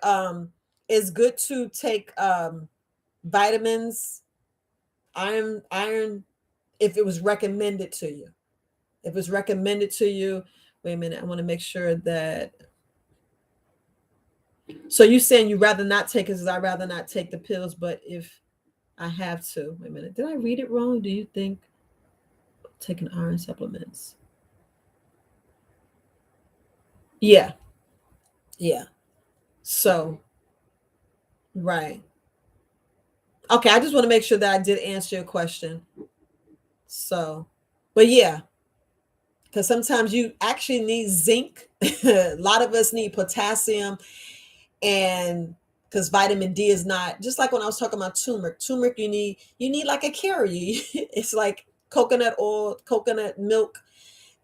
vitamins, iron, if it was recommended to you. If it's recommended to you, wait a minute, I want to make sure that, so you saying you rather not take it, because I'd rather not take the pills, but if I have to. Wait a minute. Did I read it wrong? Do you think taking iron supplements? Yeah. Yeah. So, right. Okay. I just want to make sure that I did answer your question. So, but yeah, because sometimes you actually need zinc. A lot of us need potassium, and because vitamin D is not, just like when I was talking about turmeric. Turmeric, you need like a carrier. It's like coconut oil, coconut milk,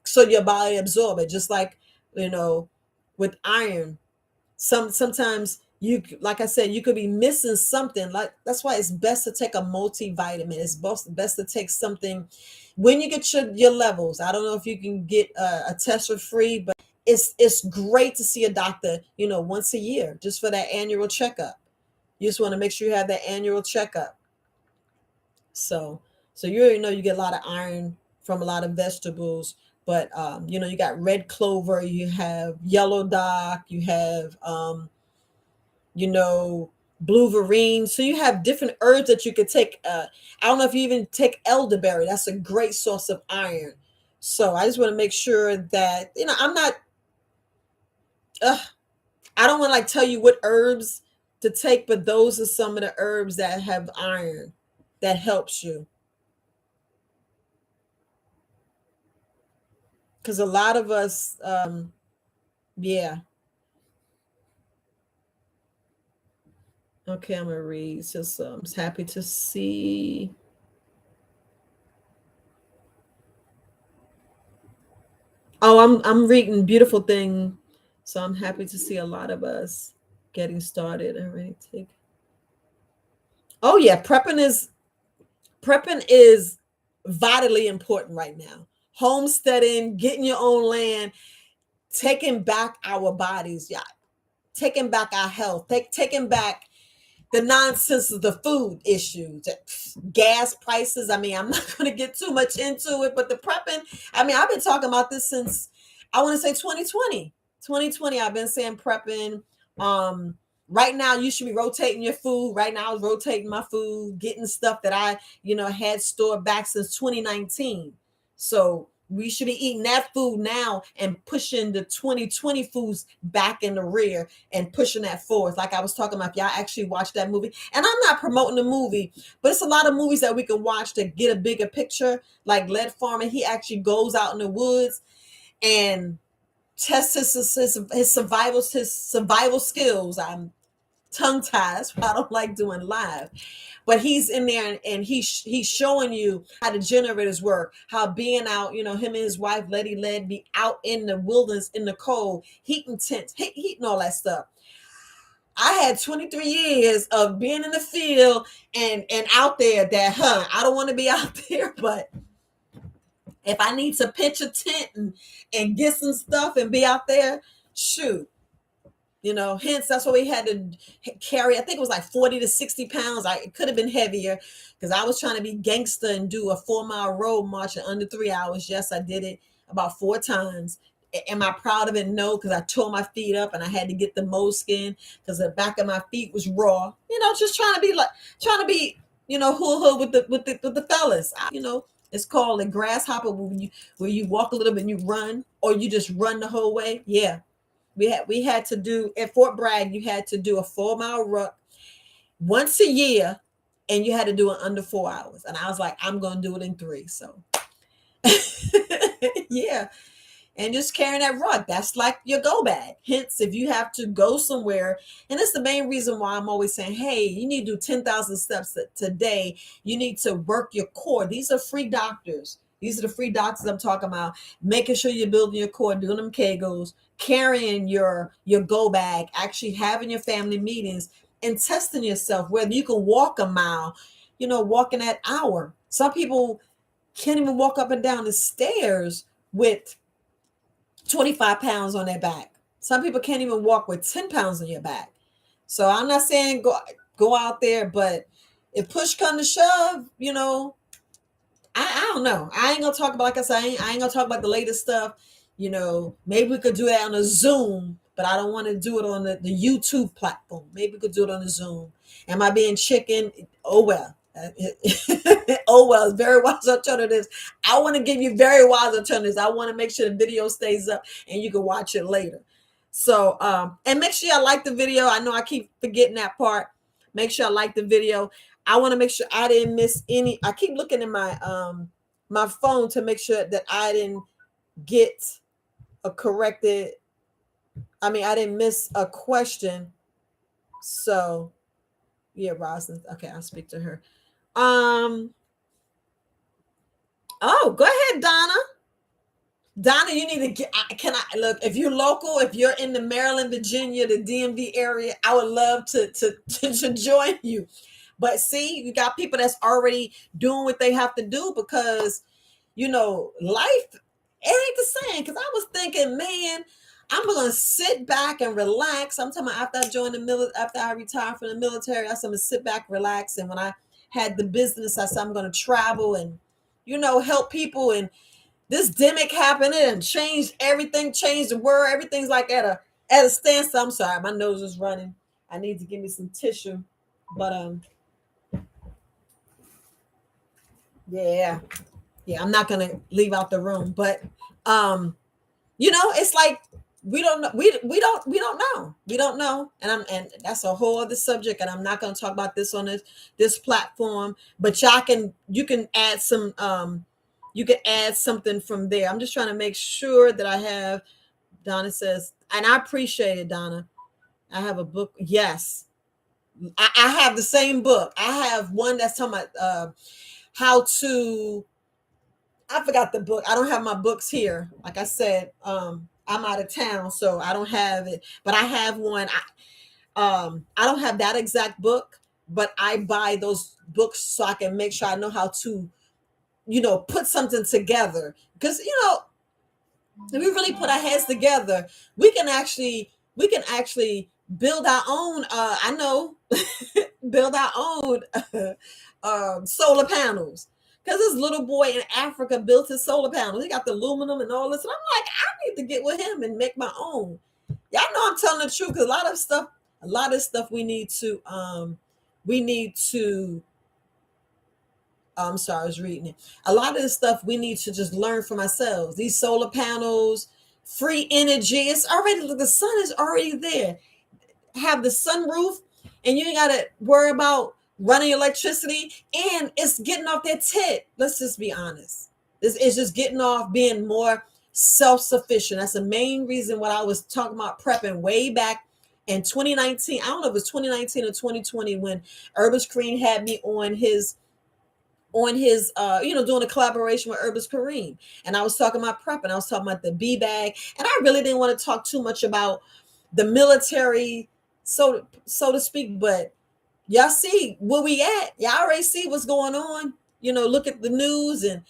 so your body absorb it. Just like, you know, with iron, sometimes you, like I said, you could be missing something. Like, that's why it's best to take a multivitamin. It's best to take something when you get your levels. I don't know if you can get a test for free, but it's great to see a doctor, once a year, just for that annual checkup. You just want to make sure you have that annual checkup. So you already know you get a lot of iron from a lot of vegetables, but you got red clover, you have yellow dock, you have you know, blue verine. So you have different herbs that you could take. I don't know if you even take elderberry. That's a great source of iron. So I just want to make sure that, I'm not, I don't want to like tell you what herbs to take, but those are some of the herbs that have iron that helps you. Because a lot of us, yeah. Okay, I'm gonna read. Just I'm just happy to see. Oh, I'm reading beautiful thing, so I'm happy to see a lot of us getting started. All right, take. Oh yeah, prepping is vitally important right now. Homesteading, getting your own land, taking back our bodies, yeah, taking back our health, taking back the nonsense of the food issues, gas prices. I mean, I'm not going to get too much into it, but the prepping, I mean, I've been talking about this since, I want to say 2020. 2020, I've been saying prepping. Right now, you should be rotating your food. Right now, I was rotating my food, getting stuff that I, had stored back since 2019. So We should be eating that food now and pushing the 2020 foods back in the rear and pushing that forward. Like I was talking about, if y'all actually watch that movie, and I'm not promoting the movie, but it's a lot of movies that we can watch to get a bigger picture. Like Lead Farming, he actually goes out in the woods and tests his survival skills. I'm tongue tied, so I don't like doing live. But he's in there and he's showing you how the generators work, how being out, him and his wife Letty Led be out in the wilderness in the cold, heating tents, heating all that stuff. I had 23 years of being in the field and out there that I don't want to be out there, but if I need to pitch a tent and get some stuff and be out there, shoot. Hence that's why we had to carry, I think it was like 40 to 60 pounds. It could have been heavier because I was trying to be gangster and do a 4-mile road march in under 3 hours. Yes, I did it about 4 times. Am I proud of it? No, because I tore my feet up and I had to get the moleskin because the back of my feet was raw. Just trying to be hood with the fellas. It's called a grasshopper where you walk a little bit and you run, or you just run the whole way. Yeah. We had to do at Fort Bragg, you had to do a 4-mile ruck once a year, and you had to do it under 4 hours. And I was like, I'm going to do it in 3. So yeah. And just carrying that ruck, that's like your go bag. Hence, if you have to go somewhere, and it's the main reason why I'm always saying, hey, you need to do 10,000 steps today. You need to work your core. These are free doctors. These are the free doctors I'm talking about. Making sure you're building your core, doing them Kegels, carrying your go bag, actually having your family meetings and testing yourself, whether you can walk a mile, walking that hour. Some people can't even walk up and down the stairs with 25 pounds on their back. Some people can't even walk with 10 pounds on your back. So I'm not saying go out there, but if push come to shove, I don't know. I ain't gonna talk about, like I said, I ain't gonna talk about the latest stuff. Maybe we could do that on a Zoom, but I don't want to do it on the YouTube platform. Maybe we could do it on the Zoom. Am I being chicken? Oh well. Oh well, it's very wise alternatives. I want to give you very wise alternatives. I want to make sure the video stays up and you can watch it later. So and make sure I like the video. I know I keep forgetting that part. Make sure I like the video. I want to make sure I didn't miss any. I keep looking in my phone to make sure that I didn't get a corrected. I didn't miss a question. So yeah, Roslyn. Okay, I'll speak to her. Oh, go ahead, Donna. Donna, you need to get. Can I look? If you're local, if you're in the Maryland, Virginia, the DMV area, I would love to join you. But see, you got people that's already doing what they have to do because, life, it ain't the same. Because I was thinking, man, I'm gonna sit back and relax. I'm talking about after I joined the military, after I retired from the military, I said I'm gonna sit back, relax. And when I had the business, I said I'm gonna travel and, help people. And this demic happened and changed everything, changed the world. Everything's like at a standstill. I'm sorry, my nose is running. I need to give me some tissue. But yeah, I'm not gonna leave out the room. But it's like we don't know. We don't know. And that's a whole other subject. And I'm not gonna talk about this on this platform. But you can add some you can add something from there. I'm just trying to make sure that I have. Donna says, and I appreciate it, Donna. I have a book. Yes, I have the same book. I have one that's talking about how to. I forgot the book. I don't have my books here. Like I said, I'm out of town, so I don't have it. But I have one. I don't have that exact book, but I buy those books so I can make sure I know how to, put something together. Because if we really put our heads together, we can actually build our own. Build our own solar panels. Because this little boy in Africa built his solar panels. He got the aluminum and all this. And I'm like, I need to get with him and make my own. Y'all know I'm telling the truth, because a lot of stuff we need to I'm sorry, I was reading it. A lot of this stuff we need to just learn from ourselves. These solar panels, free energy, it's already, the sun is already there. Have the sunroof, and you ain't gotta worry about running electricity, and it's getting off that tit. Let's just be honest. This is just getting off being more self-sufficient. That's the main reason what I was talking about prepping way back in 2019. I don't know if it was 2019 or 2020 when Herbert Kareem had me on his doing a collaboration with Herbert Kareem. And I was talking about prep, and I was talking about the B bag. And I really didn't want to talk too much about the military, so to speak, but y'all see where we at. Y'all already see what's going on. Look at the news, and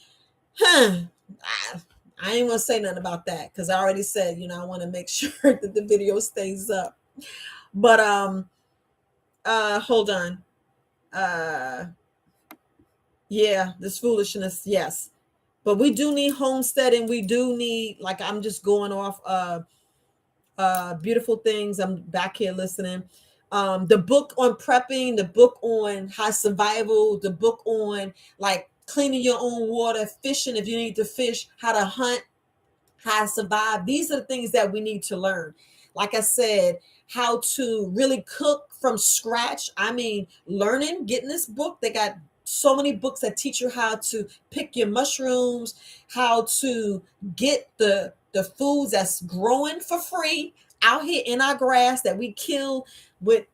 I ain't gonna say nothing about that because I already said, I want to make sure that the video stays up. But hold on. Yeah, this foolishness, yes. But we do need homesteading. We do need, like, I'm just going off beautiful things. I'm back here listening. The book on prepping, the book on high survival, the book on like cleaning your own water, fishing if you need to fish, how to hunt, how to survive. These are the things that we need to learn. Like I said, how to really cook from scratch. I mean, getting this book. They got so many books that teach you how to pick your mushrooms, how to get the foods that's growing for free out here in our grass that we kill with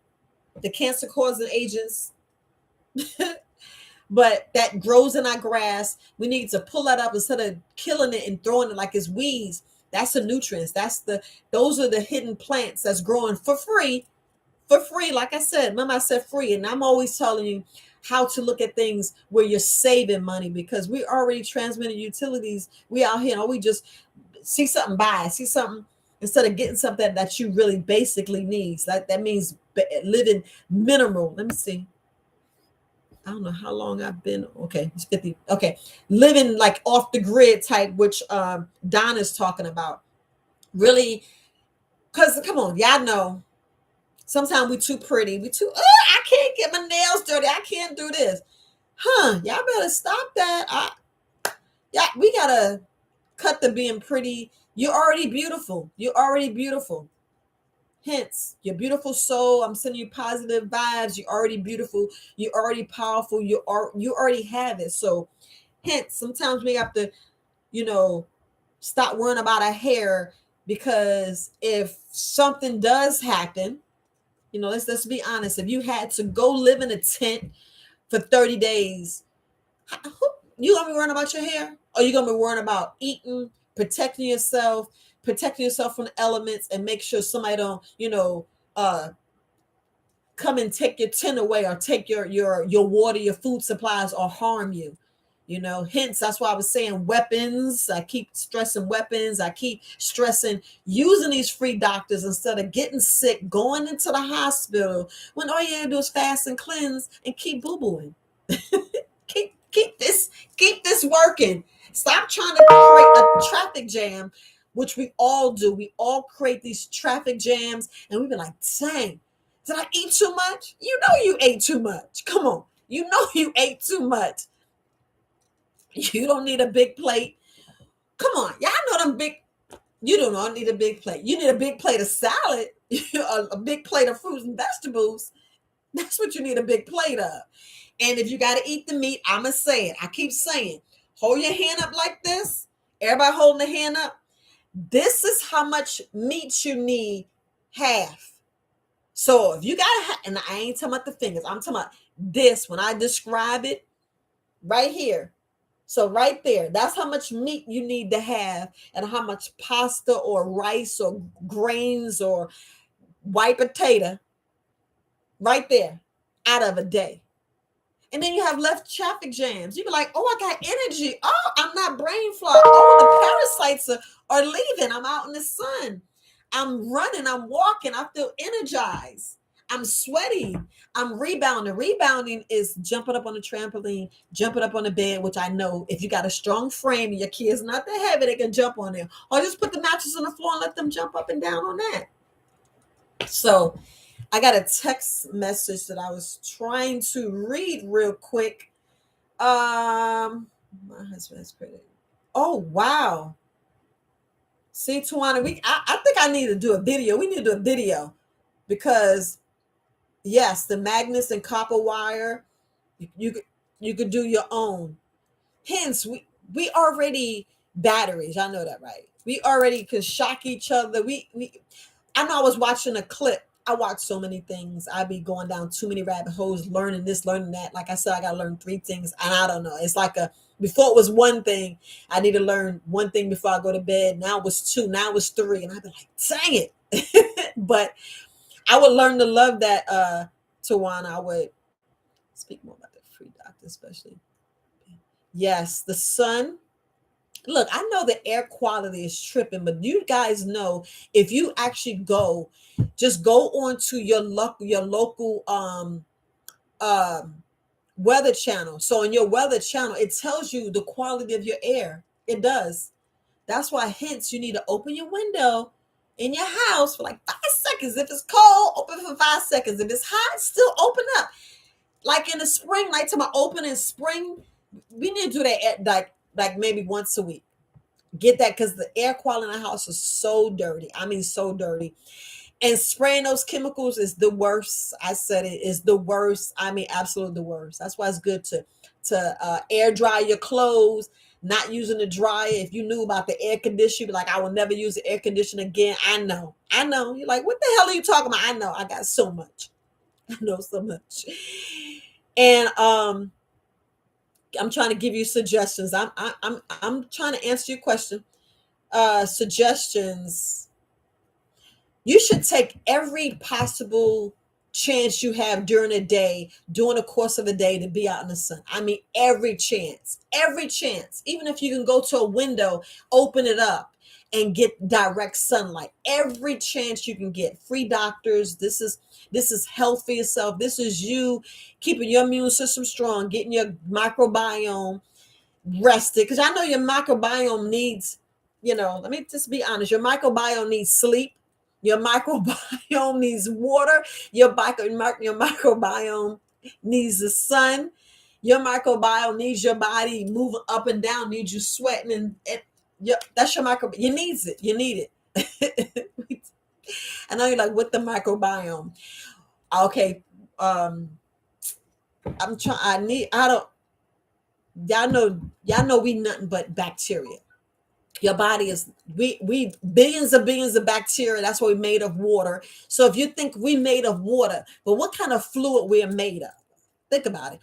the cancer causing agents. But that grows in our grass. We need to pull that up instead of killing it and throwing it like it's weeds. That's the nutrients. Those are the hidden plants that's growing for free. For free, like I said, remember I said free, and I'm always telling you how to look at things where you're saving money, because we already transmitted utilities. We out here, we just see something, see something instead of getting something that you really basically needs. That means living minimal. Let me see. I don't know how long I've been. Okay, it's 50. Okay, living like off the grid type, which Don is talking about. Really, because come on, y'all know. Sometimes we too pretty. I can't get my nails dirty. I can't do this. Y'all better stop that. Yeah, we gotta cut the being pretty. You're already beautiful. You're already beautiful. Hence, your beautiful soul. I'm sending you positive vibes. You're already beautiful. You're already powerful. You already have it. So, hence, sometimes we have to, stop worrying about our hair, because if something does happen, let's be honest. If you had to go live in a tent for 30 days, you gonna be worrying about your hair? Or you gonna be worrying about eating, protecting yourself from the elements, and make sure somebody don't, come and take your tent away, or take your water, your food supplies, or harm you. Hence, that's why I was saying weapons. I keep stressing weapons. I keep stressing using these free doctors instead of getting sick, going into the hospital when all you have to do is fast and cleanse and keep boo-booing. keep this working. Stop trying to create a traffic jam, which we all do. We all create these traffic jams, and we've been like, dang, did I eat too much? You ate too much. Come on. You ate too much. You don't need a big plate. Come on. Y'all know them big. You do not need a big plate. You need a big plate of salad, a big plate of fruits and vegetables. That's what you need a big plate of. And if you got to eat the meat, I'm going to say it. I keep saying, hold your hand up like this. Everybody holding the hand up. This is how much meat you need, half. So if you got to, and I ain't talking about the fingers. I'm talking about this. When I describe it, right here. So right there, that's how much meat you need to have, and how much pasta or rice or grains or white potato right there out of a day. And then you have left traffic jams. You be like, oh, I got energy. Oh, I'm not brain fog. Oh, the parasites are leaving. I'm out in the sun. I'm running. I'm walking. I feel energized. I'm sweating. I'm rebounding. Rebounding is jumping up on the trampoline, jumping up on the bed, which I know if you got a strong frame and your kids not that heavy, they can jump on there. Or just put the mattress on the floor and let them jump up and down on that. So I got a text message that I was trying to read real quick. My husband is pretty. Oh wow. See, Tawana, I think I need to do a video. We need to do a video because yes, the magnets and copper wire, you could you could do your own. Hence, we already batteries. I know that, right? We already could shock each other. We I know I was watching a clip. I watch so many things. I be going down too many rabbit holes, learning this, learning that. Like I said, I gotta learn three things, and I don't know. It's like a before it was one thing. I need to learn one thing before I go to bed. Now it was two. Now it was three, and I've been like, dang it. But I would learn to love that, Tawana. I would speak more about the free doctor, especially. Yes, the sun. Look, I know the air quality is tripping, but you guys know if you actually go, just go on to your local um weather channel. So in your weather channel, it tells you the quality of your air. It does. That's why hence you need to open your window in your house for like 5 seconds. If it's cold, open for 5 seconds. If it's hot, still open up. Like in the spring, like to my open in spring, we need to do that at like maybe once a week. Get that because the air quality in the house is so dirty. I mean, so dirty. And spraying those chemicals is the worst. I said it is the worst. I mean, absolutely the worst. That's why it's good to air dry your clothes. Not using the dryer. If you knew about the air conditioner, you'd be like, I will never use the air conditioner again. I know. I know. You're like, what the hell are you talking about? I know. I got so much. I know so much. And I'm trying to give you suggestions. I'm trying to answer your question. Suggestions. You should take every possible chance you have during the day, during the course of the day, to be out in the sun. I mean, every chance. Even if you can go to a window, open it up and get direct sunlight. Every chance you can get. Free doctors. This is health for yourself. This is you keeping your immune system strong, getting your microbiome rested. Because I know your microbiome needs, let me just be honest, your microbiome needs sleep. Your microbiome needs water. Your microbiome needs the sun. Your microbiome needs your body moving up and down, needs you sweating, that's your microbiome. You needs it. You need it. I know you're like, with the microbiome. Okay. I'm trying. I don't. Y'all know we nothing but bacteria. Your body is we billions of bacteria. That's what we're made of, water. So if you think we made of water, but what kind of fluid we're made of? Think about it.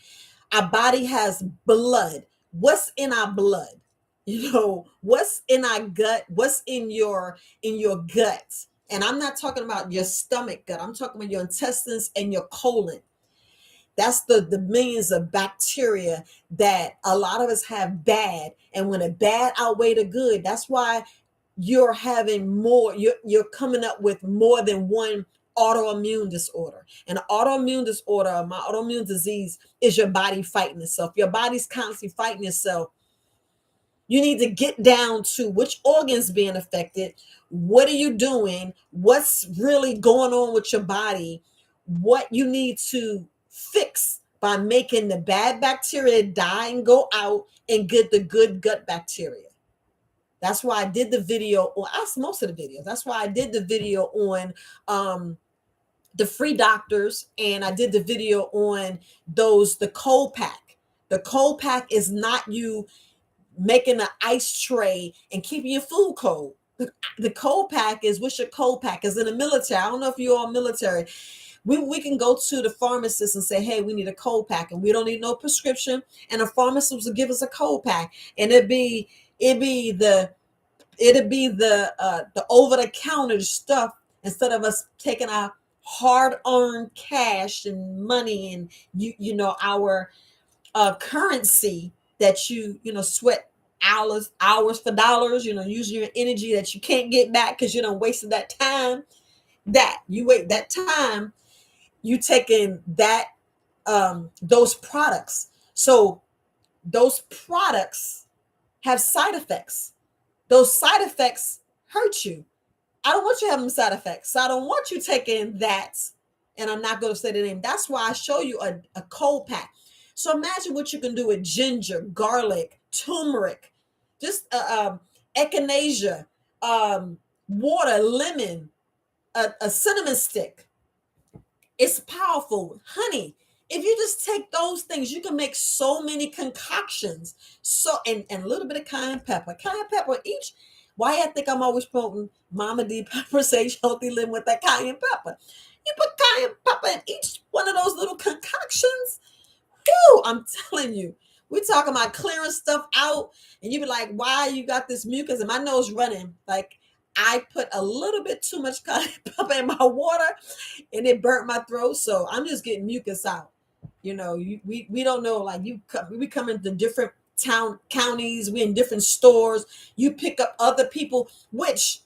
Our body has blood. What's in our blood? What's in our gut? What's in your gut? And I'm not talking about your stomach gut. I'm talking about your intestines and your colon. That's the millions of bacteria that a lot of us have bad. And when a bad outweigh the good, that's why you're having more, you're coming up with more than one autoimmune disorder. And autoimmune disorder, my autoimmune disease, is your body fighting itself. Your body's constantly fighting itself. You need to get down to which organs being affected. What are you doing? What's really going on with your body? What you need to fix by making the bad bacteria die and go out and get the good gut bacteria. That's why I did the video, or asked most of the videos. That's why I did the video on the free doctors, and I did the video on the cold pack. The cold pack is not you making an ice tray and keeping your food cold. The cold pack is, what's your cold pack? Is in the military. I don't know if you're all military. We can go to the pharmacist and say, hey, we need a cold pack, and we don't need no prescription. And the pharmacist will give us a cold pack, and it'd be the over the counter stuff, instead of us taking our hard earned cash and money and our currency that sweat hours for dollars, using your energy that you can't get back because you done wasted that time. That you wait that time, you taking that those products. So those products have side effects. Those side effects hurt you. I don't want you having side effects. So I don't want you taking that. And I'm not going to say the name. That's why I show you a cold pack. So imagine what you can do with ginger, garlic, turmeric, just echinacea, water, lemon, a cinnamon stick. It's powerful. Honey, if you just take those things, you can make so many concoctions. So and a little bit of cayenne pepper. Cayenne pepper each. Why I think I'm always promoting Mama D Pepper Sage Healthy Living with that cayenne pepper. You put cayenne pepper in each one of those little concoctions. Whew, I'm telling you, we talking about clearing stuff out, and you be like, "Why you got this mucus and my nose running?" Like I put a little bit too much cayenne pepper in my water, and it burnt my throat. So I'm just getting mucus out. We don't know. Like we come into different counties. We in different stores. You pick up other people, which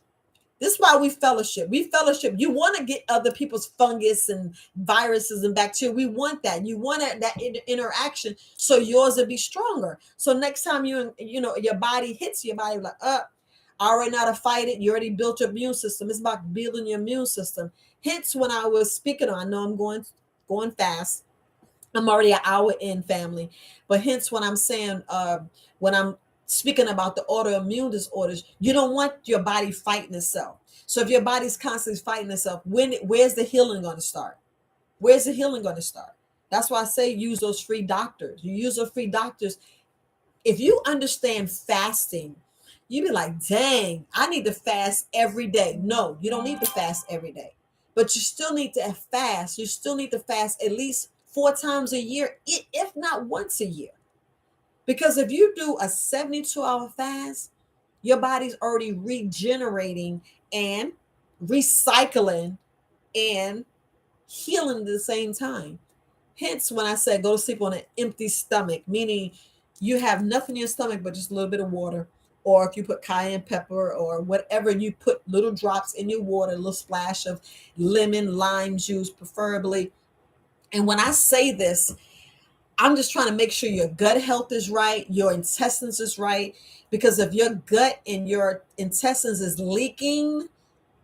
this is why we fellowship. We fellowship. You want to get other people's fungus and viruses and bacteria. We want that. You want that interaction so yours will be stronger. So next time your body hits your body like, I already know how to fight it. You already built your immune system. It's about building your immune system. Hence, when I was speaking, I know I'm going fast. I'm already an hour in, family. But hence, when I'm saying, when I'm speaking about the autoimmune disorders, you don't want your body fighting itself. So if your body's constantly fighting itself, where's the healing going to start? Where's the healing going to start? That's why I say use those free doctors. You use those free doctors. If you understand fasting, you be like, dang, I need to fast every day. No, you don't need to fast every day, but you still need to fast. You still need to fast at least 4 times a year, if not once a year. Because if you do a 72-hour fast, your body's already regenerating and recycling and healing at the same time. Hence, when I said go to sleep on an empty stomach, meaning you have nothing in your stomach but just a little bit of water, or if you put cayenne pepper or whatever, you put little drops in your water, a little splash of lemon, lime juice, preferably. And when I say this, I'm just trying to make sure your gut health is right, your intestines is right, because if your gut and your intestines is leaking,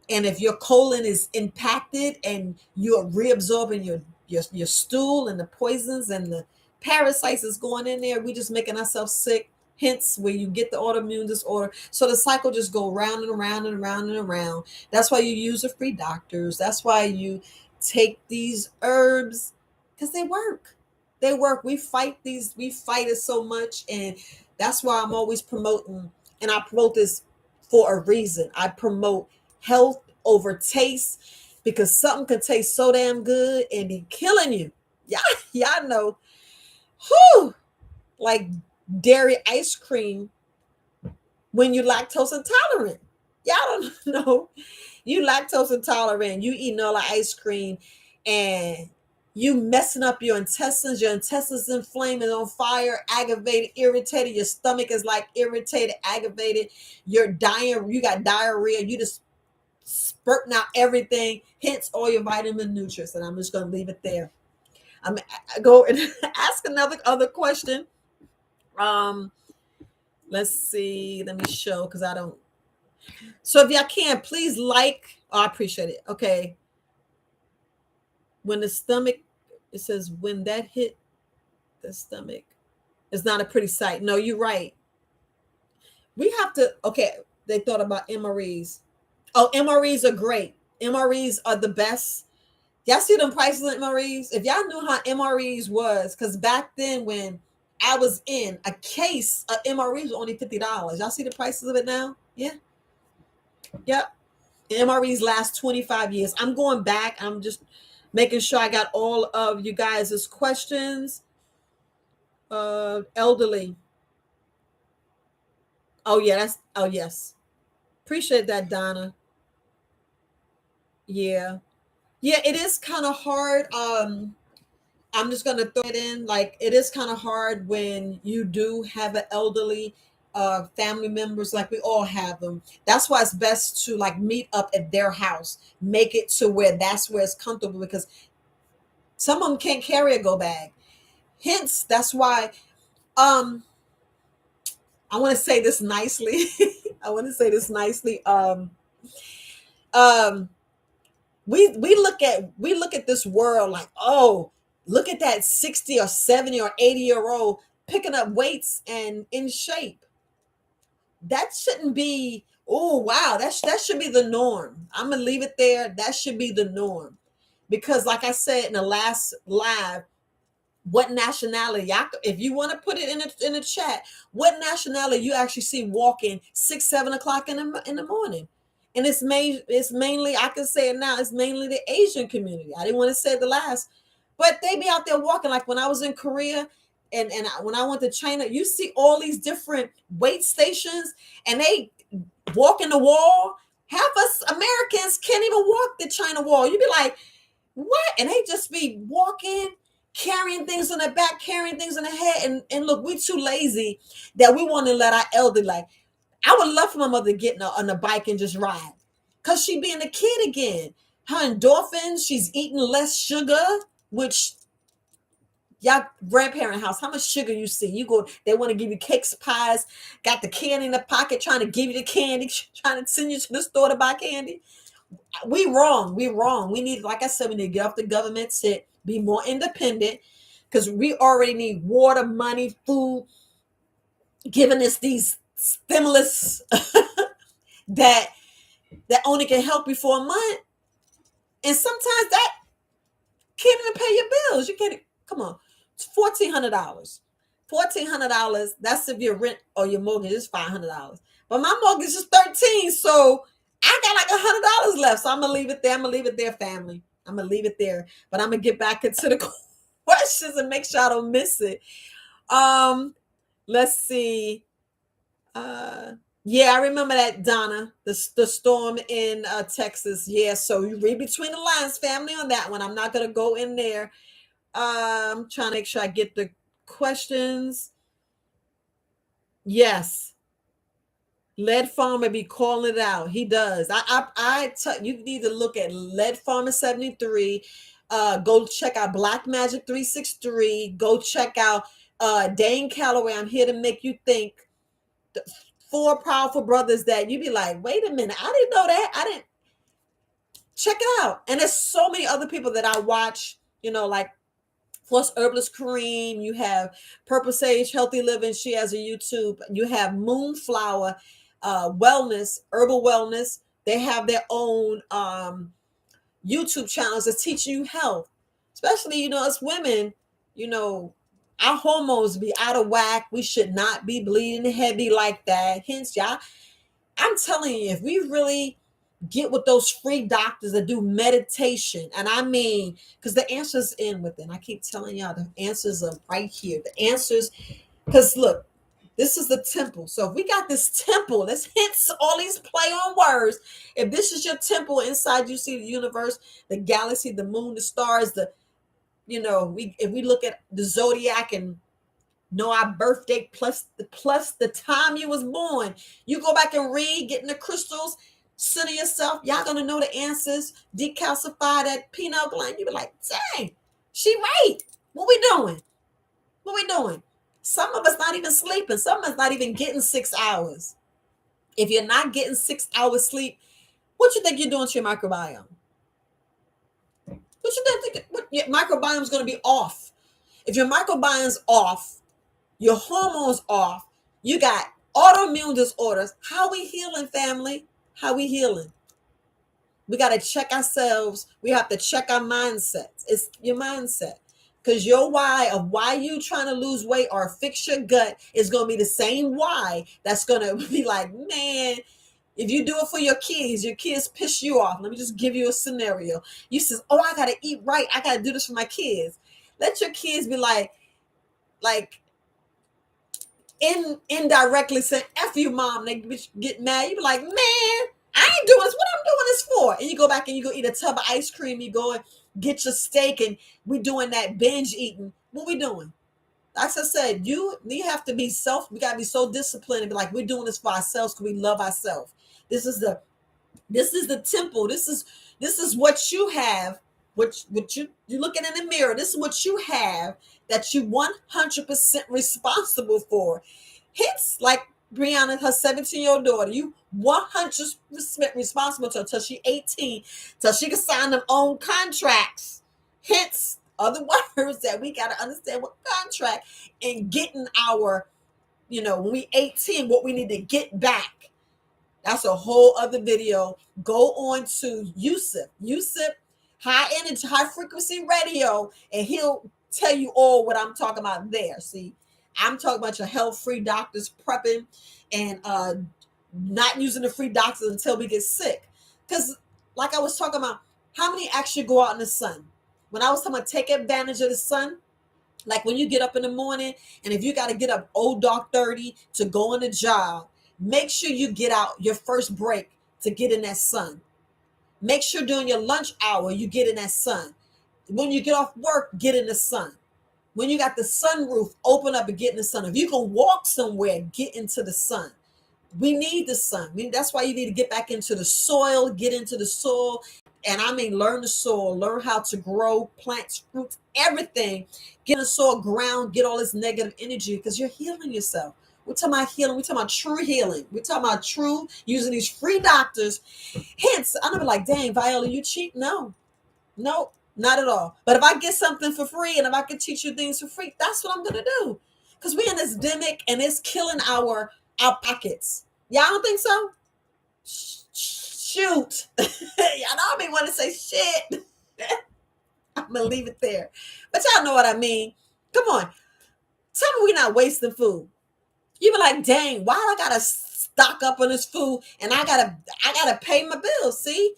and if your colon is impacted and you're reabsorbing your stool and the poisons and the parasites is going in there, we just making ourselves sick. Hence where you get the autoimmune disorder. So the cycle just go round and around and around and around. That's why you use the free doctors. That's why you take these herbs, because they work. They work. We fight it so much. And that's why I'm always promoting, and I promote this for a reason. I promote health over taste, because something can taste so damn good and be killing you. Yeah, y'all know. Whew, like dairy ice cream when you're lactose intolerant. Y'all don't know. You lactose intolerant, you eating all the ice cream, and you messing up your intestines inflamed and on fire, aggravated, irritated, your stomach is like irritated, aggravated, you're dying, you got diarrhea, you just spurting out everything, hence all your vitamin nutrients. And I'm just going to leave it there. I go and ask another other question. Let's see. Let me show, because I don't. So if y'all can, please like. Oh, I appreciate it. Okay. When the stomach, it says when that hit the stomach, it's not a pretty sight. No, you're right. We have to. Okay. They thought about MREs. Oh, MREs are great. MREs are the best. Y'all see them prices of MREs? If y'all knew how MREs was, because back then when I was in, a case of MREs was only $50. Y'all see the prices of it now? Yeah. Yep. MREs last 25 years. I'm going back. I'm just making sure I got all of you guys' questions. Elderly. Oh, yeah. Oh, yes. Appreciate that, Donna. Yeah. Yeah, it is kind of hard. I'm just gonna throw it in. Like, it is kind of hard when you do have an elderly family members, like we all have them. That's why it's best to like meet up at their house, make it to where that's where it's comfortable, because some of them can't carry a go bag. Hence, that's why um I want to say this nicely. I want to say this nicely. Um we look at this world like, oh, Look at that 60 or 70 or 80-year-old picking up weights and in shape. That shouldn't be, oh wow, that should be the norm. I'm gonna leave it there. That should be the norm. Because like I said in the last live, what nationality, if you want to put it in the chat, what nationality you actually see walking 6, 7 o'clock in the morning? And it's mainly, I can say it now, it's mainly the Asian community. I didn't want to say the last, but they be out there walking. Like when I was in Korea when I went to China, you see all these different weight stations and they walk in the wall. Half us Americans can't even walk the China wall. You be like, what? And they just be walking, carrying things on their back, carrying things on their head. And look, we too lazy that we want to let our elder, like, I would love for my mother to get on the bike and just ride. Cause she being a kid again. Her endorphins, she's eating less sugar, which y'all grandparent house, how much sugar you see? You go, they want to give you cakes, pies, got the candy in the pocket, trying to give you the candy, trying to send you to the store to buy candy. We wrong. We need, like I said, we need to get off the government sit, be more independent, because we already need water, money, food, giving us these stimulus that only can help you for a month. And sometimes that can't even pay your bills. You can't, come on. It's $1,400. $1,400. That's if your rent or your mortgage is $500. But my mortgage is 13, so I got like $100 left. So I'm gonna leave it there. I'm gonna leave it there, family. I'm gonna leave it there. But I'm gonna get back into the questions and make sure I don't miss it. Let's see. Yeah, I remember that, Donna, the storm in Texas. Yeah, so you read between the lines, family, on that one. I'm not gonna go in there. I'm trying to make sure I get the questions. Yes, Lead Farmer be calling it out. He does. You need to look at Lead Farmer 73. Go check out Black Magic 363. Go check out Dane Calloway. I'm here to make you think. The 4 powerful brothers that you be like, wait a minute, I didn't know that. I didn't. Check it out. And there's so many other people that I watch, like Plus Herbalist Kareem. You have Purple Sage Healthy Living. She has a YouTube. You have Moonflower Wellness, Herbal Wellness. They have their own YouTube channels that's teaching you health. Especially, as women, our hormones be out of whack. We should not be bleeding heavy like that. Hence, y'all, I'm telling you, if we really get with those free doctors that do meditation, and I mean, because the answers in within. I keep telling y'all the answers are right here. The answers, because look, this is the temple. So if we got this temple, this hits all these play on words. If this is your temple, inside you see the universe, the galaxy, the moon, the stars, if we look at the zodiac and know our birth date plus the time you was born, you go back and read, getting the crystals, center yourself, y'all gonna know the answers, decalcify that pineal gland. You be like, dang, she right. What we doing? Some of us not even sleeping. Some of us not even getting 6 hours. If you're not getting 6 hours sleep, what you think you're doing to your microbiome? What you think? Your microbiome's going to be off. If your microbiome's off, your hormones off, you got autoimmune disorders. How we healing, family? How we healing? We got to check ourselves. We have to check our mindsets. It's your mindset. Because your why of why you trying to lose weight or fix your gut is going to be the same why that's going to be like, man, if you do it for your kids piss you off. Let me just give you a scenario. You says, oh, I got to eat right. I got to do this for my kids. Let your kids be like indirectly saying, F you, mom. They get mad. You be like, man, I ain't doing this. What I'm doing this for? And you go back and you go eat a tub of ice cream. You go and get your steak and we doing that binge eating. What we doing? Like I said, you have to be we got to be so disciplined and be like, we're doing this for ourselves because we love ourselves. This is the temple. This is what you have. What you're looking in the mirror. This is what you have that you 100% responsible for. Hits like Brianna, her 17-year-old daughter, you 100% responsible to her till she's 18, till she can sign them own contracts. Hence, other words that we got to understand what contract and getting our, when we 18, what we need to get back. That's a whole other video. Go on to Yusuf, high energy, high frequency radio, and he'll tell you all what I'm talking about there. See, I'm talking about your health free doctors prepping and not using the free doctors until we get sick. Because, like I was talking about, how many actually go out in the sun? When I was talking about take advantage of the sun, like when you get up in the morning, and if you got to get up old dark 30 to go on a job, make sure you get out your first break to get in that sun. Make sure during your lunch hour you get in that sun. When you get off work, get in the sun. When you got the sunroof, open up and get in the sun. If you can walk somewhere, get into the sun. We need the sun. That's why you need to get back into the soil, get into the soil. And I mean, learn the soil, learn how to grow plants, fruits, everything. Get in the soil, ground, get all this negative energy because you're healing yourself. We're talking about healing. We're talking about true healing. We're talking about true using these free doctors. Hence, I'm gonna be like, dang, Viola, you cheap? No, not at all. But if I get something for free and if I can teach you things for free, that's what I'm gonna do. Because we're in this demic and it's killing our pockets. Y'all don't think so? Shoot. Y'all don't even want to say shit. I'm gonna leave it there. But y'all know what I mean. Come on. Tell me we're not wasting food. You be like, dang, why I gotta stock up on this food and I gotta pay my bills? See?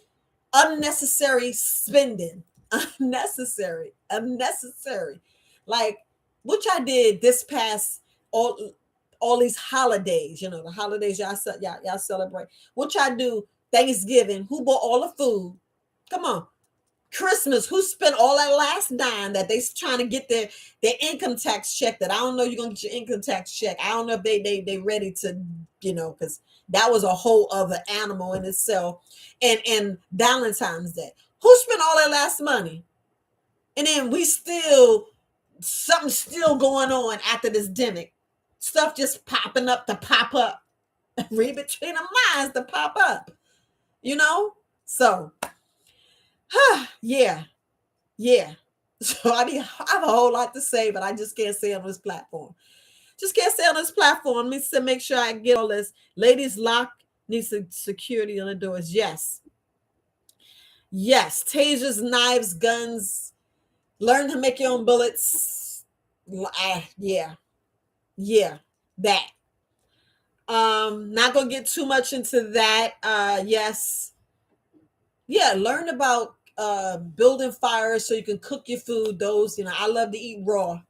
Unnecessary spending. Unnecessary. Like which I did this past all these holidays, the holidays y'all celebrate. Which I do Thanksgiving, who bought all the food? Come on. Christmas, who spent all that last dime that they trying to get their income tax check that I don't know you're gonna get your income tax check. I don't know if they ready to, because that was a whole other animal in itself. And Valentine's Day. Who spent all that last money? And then something's still going on after this demic. Stuff just popping up to pop up. Read between the lines to pop up. So yeah. So I have a whole lot to say, but I just can't say on this platform. Let me make sure I get all this. Ladies, lock needs security on the doors. Yes. Tasers, knives, guns. Learn to make your own bullets. Yeah. That. Not gonna get too much into that. Yes. Yeah, learn about building fires so you can cook your food. Those, I love to eat raw.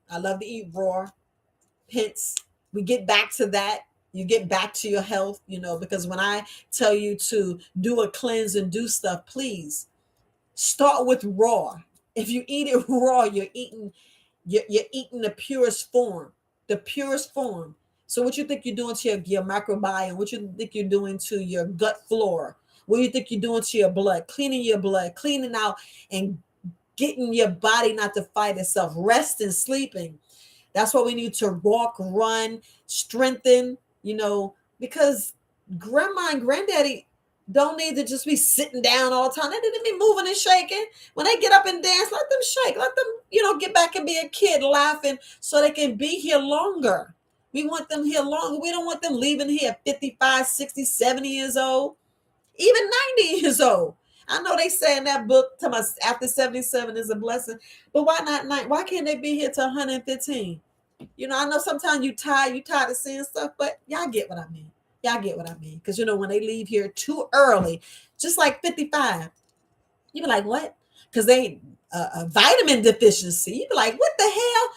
Hence, we get back to that. You get back to your health, because when I tell you to do a cleanse and do stuff, please start with raw. If you eat it raw, you're eating the purest form. So what you think you're doing to your microbiome? What you think you're doing to your gut flora? What do you think you're doing to your blood? Cleaning your blood, cleaning out and getting your body not to fight itself. Rest and sleeping. That's what we need to walk, run, strengthen, because grandma and granddaddy don't need to just be sitting down all the time. They need to be moving and shaking. When they get up and dance, let them shake. Let them, get back and be a kid laughing so they can be here longer. We want them here longer. We don't want them leaving here at 55, 60, 70 years old, even 90 years old. I know they say in that book, after 77 is a blessing, but why not? Why can't they be here to 115? I know sometimes you tired of seeing stuff, but y'all get what I mean. Because, when they leave here too early, just like 55, you be like, what? Because they a vitamin deficiency. You be like, what the hell?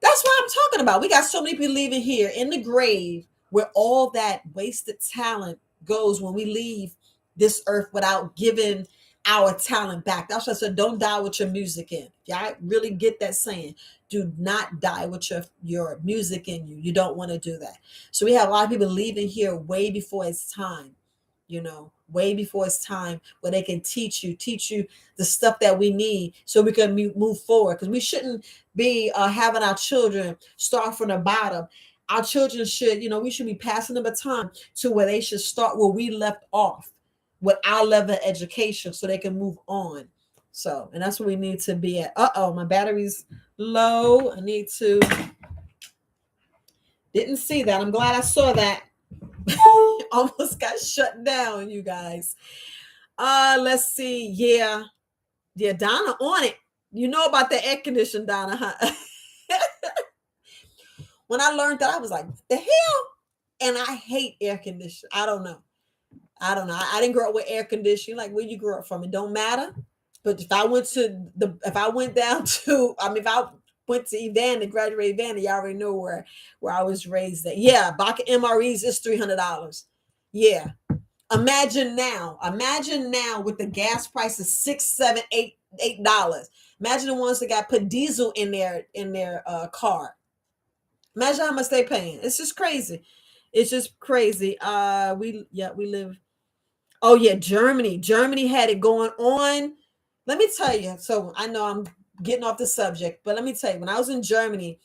That's what I'm talking about. We got so many people leaving here in the grave where all that wasted talent goes when we leave this earth without giving our talent back. That's why I said, don't die with your music in. Y'all really get that saying. Do not die with your music in you. You don't want to do that. So we have a lot of people leaving here way before it's time, way before it's time, where they can teach you the stuff that we need so we can move forward. Because we shouldn't be having our children start from the bottom. Our children should, we should be passing the baton to where they should start where we left off with our level of education so they can move on. So, and that's where we need to be at. Uh-oh, my battery's low. I need to, didn't see that. I'm glad I saw that. Almost got shut down, you guys. Let's see. Yeah. Yeah, Donna on it. You know about the air condition, Donna, huh? When I learned that, I was like, the hell? And I hate air conditioning. I don't know. I didn't grow up with air conditioning. Like where you grew up from, it don't matter. But if I went down to, I mean, if I went to Evander, graduate Evander, you already know where I was raised at. Yeah, Baca MREs is $300. Yeah. Imagine now with the gas prices six, seven, $8. Imagine the ones that got put diesel in their car. Imagine how much they paying. It's just crazy. It's just crazy. We live. Oh yeah, Germany. Germany had it going on. Let me tell you. So I know I'm getting off the subject, but let me tell you, when I was in Germany,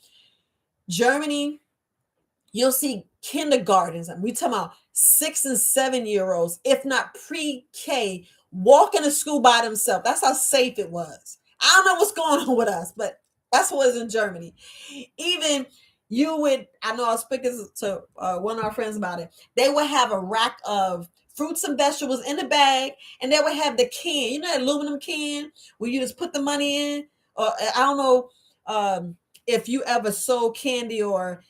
you'll see kindergartens. And we talking about 6 and 7 year olds, if not pre-K, walking to school by themselves. That's how safe it was. I don't know what's going on with us, but that's what was in Germany. Even you would, I know I was speaking to one of our friends about it. They would have a rack of fruits and vegetables in the bag, and they would have the can, you know, that aluminum can where you just put the money in. Or I don't know if you ever sold candy or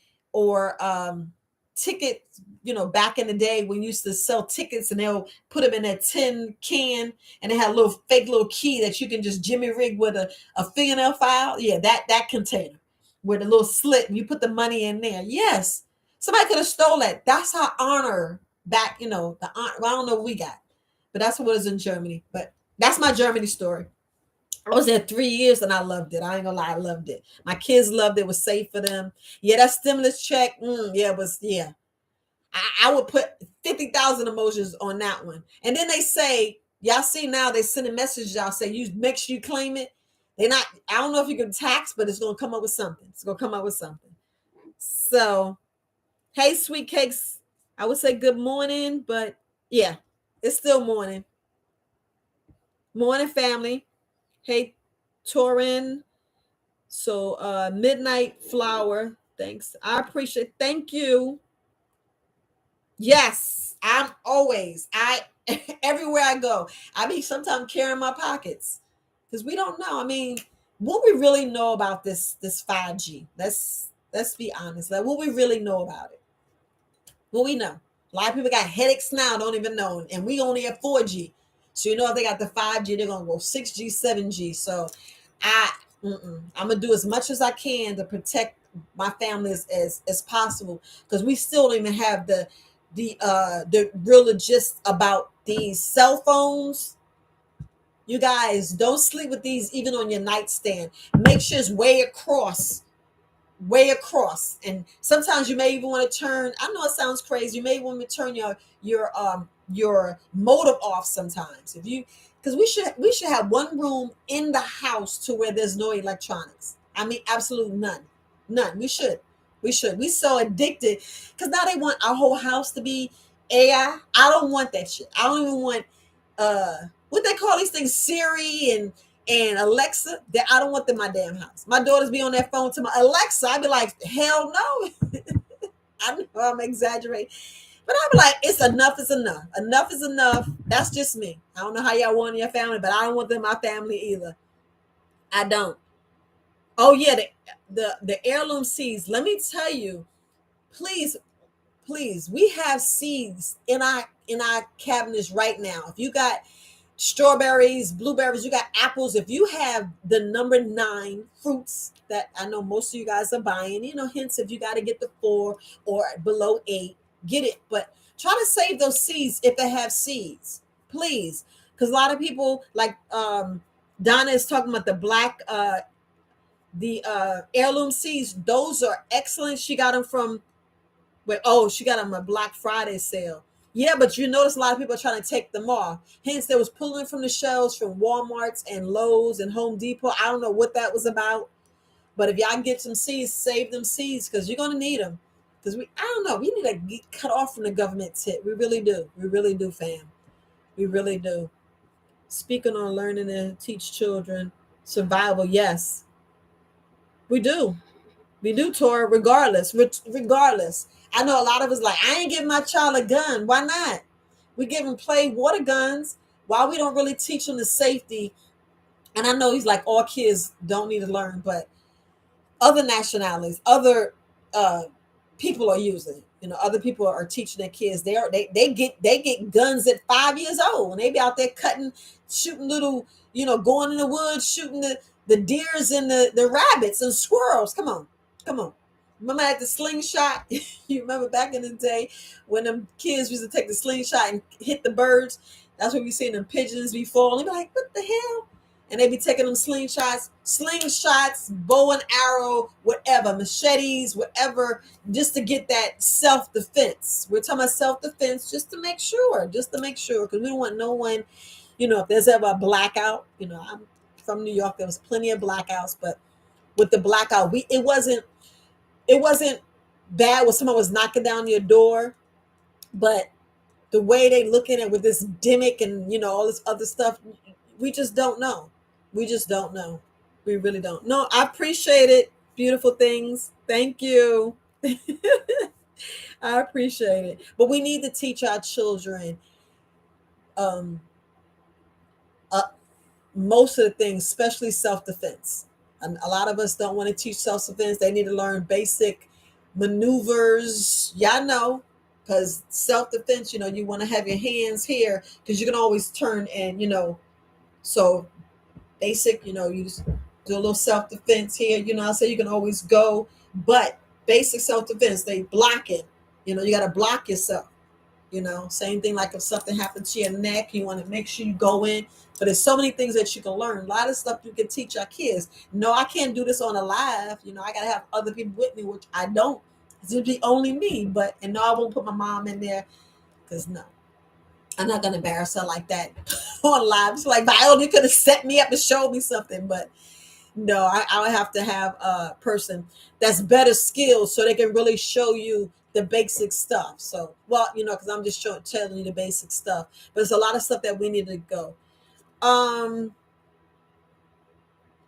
tickets, you know, back in the day when you used to sell tickets and they'll put them in a tin can and they had a little fake little key that you can just jimmy rig with a fingernail file. Yeah, that container with a little slit and you put the money in there. Yes. Somebody could have stole that. That's how honor back, you know, the honor. Well, I don't know what we got, but that's what it was in Germany. But that's my Germany story. I was there 3 years and I loved it. I ain't gonna lie, I loved it. My kids loved it. It was safe for them. Yeah, that stimulus check. Yeah, it was. Yeah, I would put 50,000 emojis on that one. And then they say, y'all see now they send a message. Y'all say you make sure you claim it. They're not. I don't know if you can tax, but it's gonna come up with something. It's gonna come up with something. So, hey, sweet cakes. I would say good morning, but yeah, it's still morning. Morning, family. Hey, Torin. So midnight flower. Thanks. I appreciate. Thank you. Yes, I'm always. I everywhere I go. I mean, sometimes carrying my pockets because we don't know. I mean, what we really know about this 5G? Let's be honest. Like, what we really know about it? What we know? A lot of people got headaches now, don't even know, and we only have 4G. So you know if they got the 5G, they're gonna go 6G, 7G. So I I'm gonna do as much as I can to protect my family as possible because we still don't even have the real gist about these cell phones. You guys don't sleep with these even on your nightstand. Make sure it's way across. And sometimes you may even want to turn. I know it sounds crazy. You may want to turn your motive off sometimes if you because we should have one room in the house to where there's no electronics. I mean, absolute none. We so addicted because now they want our whole house to be AI. I don't want that shit. I don't even want uh what they call these things, Siri and Alexa. That I don't want them in my damn house. My daughters be on their phone to my Alexa. I'd be like, hell no. I know I'm exaggerating. But I'm like, it's enough is enough. Enough is enough. That's just me. I don't know how y'all want in your family, but I don't want them in my family either. I don't. Oh yeah, the heirloom seeds. Let me tell you, please, please, we have seeds in our cabinets right now. If you got strawberries, blueberries, you got apples. If you have the number 9 fruits that I know most of you guys are buying, you know, hence if you got to get the 4 or below 8, get it. But try to save those seeds if they have seeds, please, because a lot of people like Donna is talking about the heirloom seeds. Those are excellent. She got them from she got them a Black Friday sale. Yeah, but you notice a lot of people are trying to take them off. Hence, they was pulling from the shelves from Walmart's and Lowe's and Home Depot. I don't know what that was about. But if y'all get some seeds, save them seeds because you're gonna need them. Because I don't know, we need to get cut off from the government tip. We really do. We really do, fam. We really do. Speaking on learning to teach children survival, yes, we do. We do, Tora, regardless. Regardless. I know a lot of us like, I ain't giving my child a gun. Why not? We give them play water guns. Why we don't really teach them the safety? And I know he's like, all kids don't need to learn, but other nationalities, other uh, people are using it. Other people are teaching their kids. They get guns at 5 years old, and they be out there cutting, shooting little, going in the woods, shooting the deers and the rabbits and squirrels. Come on, come on. Remember at the slingshot? You remember back in the day when them kids used to take the slingshot and hit the birds? That's what we seen them pigeons be falling. They be like, what the hell? And they be taking them slingshots, bow and arrow, whatever, machetes, whatever, just to get that self-defense. We're talking about self-defense just to make sure, because we don't want no one, if there's ever a blackout, I'm from New York, there was plenty of blackouts, but with the blackout, it wasn't bad when someone was knocking down your door, but the way they looking at with this dimic and all this other stuff, we just don't know. We just don't know. We really don't. No, I appreciate it. Beautiful things. Thank you. I appreciate it. But we need to teach our children um, uh, most of the things, especially self-defense. And a lot of us don't want to teach self-defense. They need to learn basic maneuvers. Y'all know, because self-defense, you want to have your hands here because you can always turn and, so basic, you just do a little self-defense here, so you can always go, but basic self-defense, they block it, you got to block yourself, same thing like if something happens to your neck, you want to make sure you go in, but there's so many things that you can learn, a lot of stuff you can teach our kids. No, I can't do this on a live, I got to have other people with me, which I don't. It's be only me, and no, I won't put my mom in there because no, I'm not gonna embarrass her like that on live. It's like Viola, you could have set me up to show me something, but no, I would have to have a person that's better skilled so they can really show you the basic stuff. So, well, because I'm just telling you the basic stuff, but it's a lot of stuff that we need to go.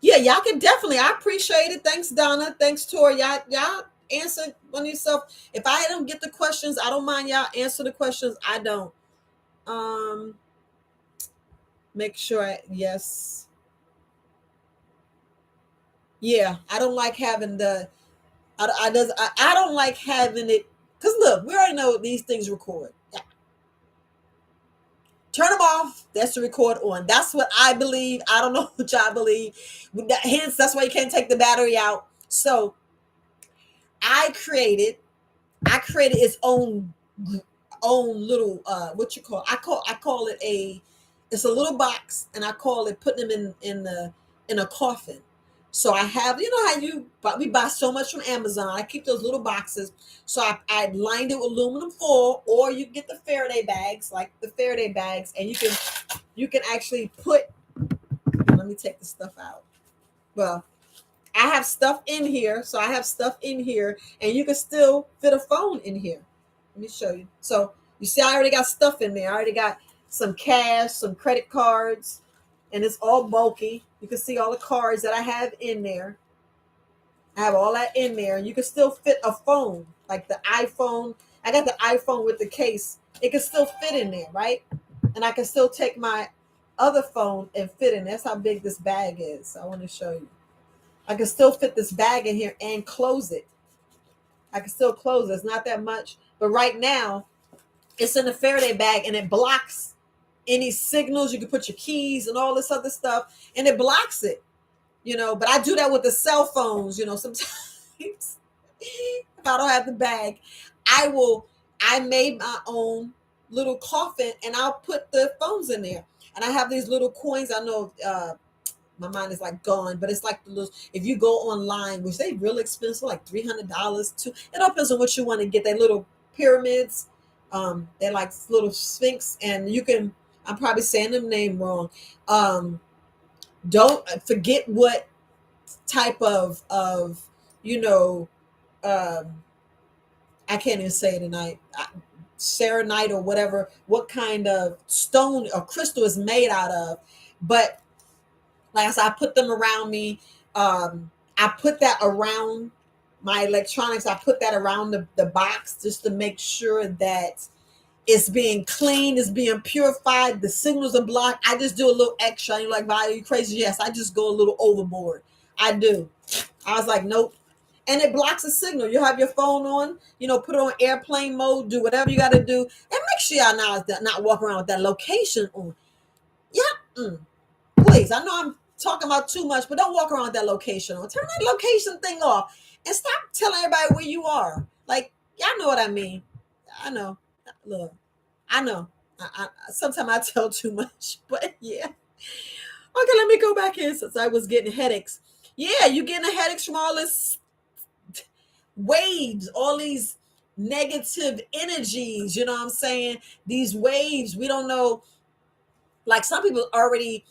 Yeah, y'all can definitely. I appreciate it. Thanks, Donna. Thanks, Tori. Y'all answer on yourself. If I don't get the questions, I don't mind y'all answer the questions. I don't. Um, Make sure. Yes. Yeah, I don't like having the. I don't like having it because look, we already know these things record. Yeah. Turn them off. That's the record on. That's what I believe. I don't know what y'all believe. Hence, that's why you can't take the battery out. So I created. I created its own little what you call. I call it a. It's a little box, and I call it putting them in a coffin. So I have, how we buy so much from Amazon. I keep those little boxes. So I lined it with aluminum foil, or you get the Faraday bags, and you can actually put. Let me take the stuff out. Well, I have stuff in here, and you can still fit a phone in here. Let me show you. So you see, I already got stuff in there. I already got some cash, some credit cards, and it's all bulky. You can see all the cards that I have in there. I have all that in there, and you can still fit a phone, like the iPhone. I got the iPhone with the case. It can still fit in there, right? And I can still take my other phone and fit in. That's how big this bag is. I want to show you. I can still fit this bag in here and close it. I can still close it. It's not that much. But right now, it's in a Faraday bag and it blocks any signals. You can put your keys and all this other stuff, and it blocks it. But I do that with the cell phones, sometimes if I don't have the bag, I made my own little coffin and I'll put the phones in there. And I have these little coins. I know my mind is like gone, but it's like the little, if you go online, which they real expensive, like $300 too. It all depends on what you want to get. They little pyramids. They're like little sphinx, and you can, I'm probably saying the name wrong. Don't forget what type of you know, I can't even say it tonight. serenite or whatever, what kind of stone or crystal is made out of. But like I said, I put them around me. I put that around my electronics. I put that around the box just to make sure that it's being cleaned, it's being purified, the signals are blocked. I just do a little extra. You're like, "Are you crazy?" Yes, I just go a little overboard. I do. I was like, nope. And it blocks the signal. You have your phone on, put it on airplane mode, do whatever you got to do. And make sure y'all not walk around with that location on. Yeah. Please. I know I'm talking about too much, but don't walk around with that location on. Turn that location thing off and stop telling everybody where you are. Like, y'all know what I mean. I know. Look, I know. Sometimes I tell too much, but yeah. Okay, let me go back in since I was getting headaches. Yeah, you getting headaches from all this waves, all these negative energies, you know what I'm saying? These waves, we don't know. Like some people already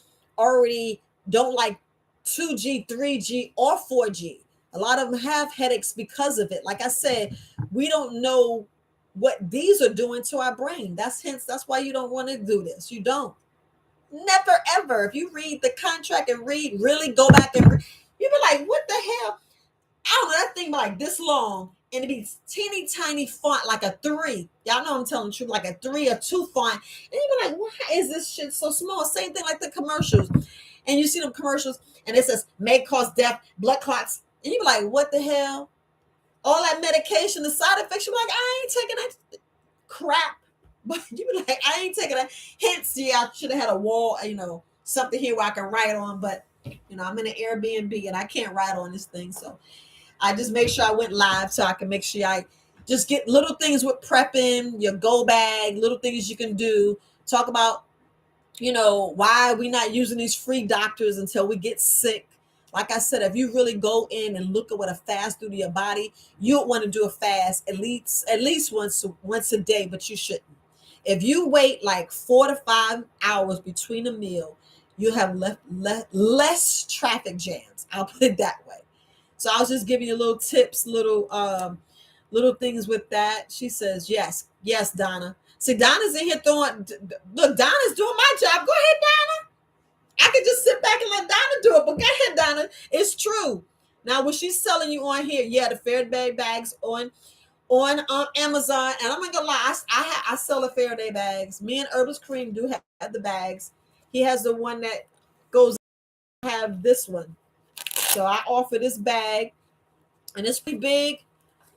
don't like 2G, 3G, or 4G. A lot of them have headaches because of it. Like I said, we don't know what these are doing to our brain. That's why you don't want to do this. You don't. Never ever. If you read the contract and really go back and you be like, what the hell? I don't know, that thing like this long and it be teeny tiny font like a 3. Y'all know I'm telling the truth, like a 3 or 2 font. And you be like, why is this shit so small? Same thing like the commercials. And you see them commercials and it says may cause death, blood clots. And you be like, what the hell? All that medication, the side effects, you're like, I ain't taking that crap. But you be like, I ain't taking that. Hence, yeah, I should have had a wall, something here where I can write on. But, I'm in an Airbnb and I can't write on this thing. So I just make sure I went live so I can make sure I just get little things with prepping, your go bag, little things you can do. Talk about, why we not using these free doctors until we get sick. Like I said, if you really go in and look at what a fast do to your body, you would want to do a fast at least once a day, but you shouldn't. If you wait like 4 to 5 hours between a meal, you have less traffic jams. I'll put it that way. So I was just giving you little tips, little things with that. She says, yes, Donna. See, Donna's in here throwing. Look, Donna's doing my job. Go ahead, Donna. I could just sit back and let Donna do it, but go ahead, Donna. It's true. Now, what she's selling you on here, yeah, the Faraday bags on Amazon, and I'm not gonna lie, I sell the Faraday bags. Me and Herbalist Cream do have the bags. He has the one that goes. I have this one. So I offer this bag, and it's pretty big.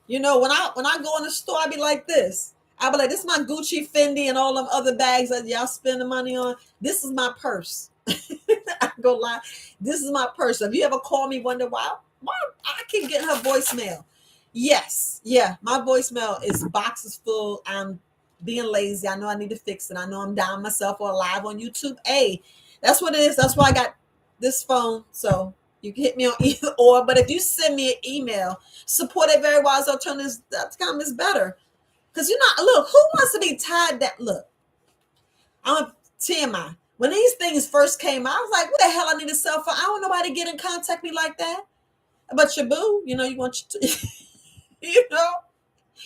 When I go in the store, I be like this. I be like, this is my Gucci, Fendi, and all them other bags that y'all spend the money on. This is my purse. I go lie. This is my purse. If you ever call me, wonder why I keep getting her voicemail. Yes, yeah, my voicemail is boxes full. I'm being lazy. I know I need to fix it. I know I'm down myself or live on YouTube. Hey, that's what it is. That's why I got this phone. So you can hit me on either or. But if you send me an email, support at verywisealternatives.com is better. Because look, who wants to be tied that? Look, I'm TMI. When these things first came out, I was like, what the hell I need a cell phone? I don't know nobody get in contact me like that. But your boo, you want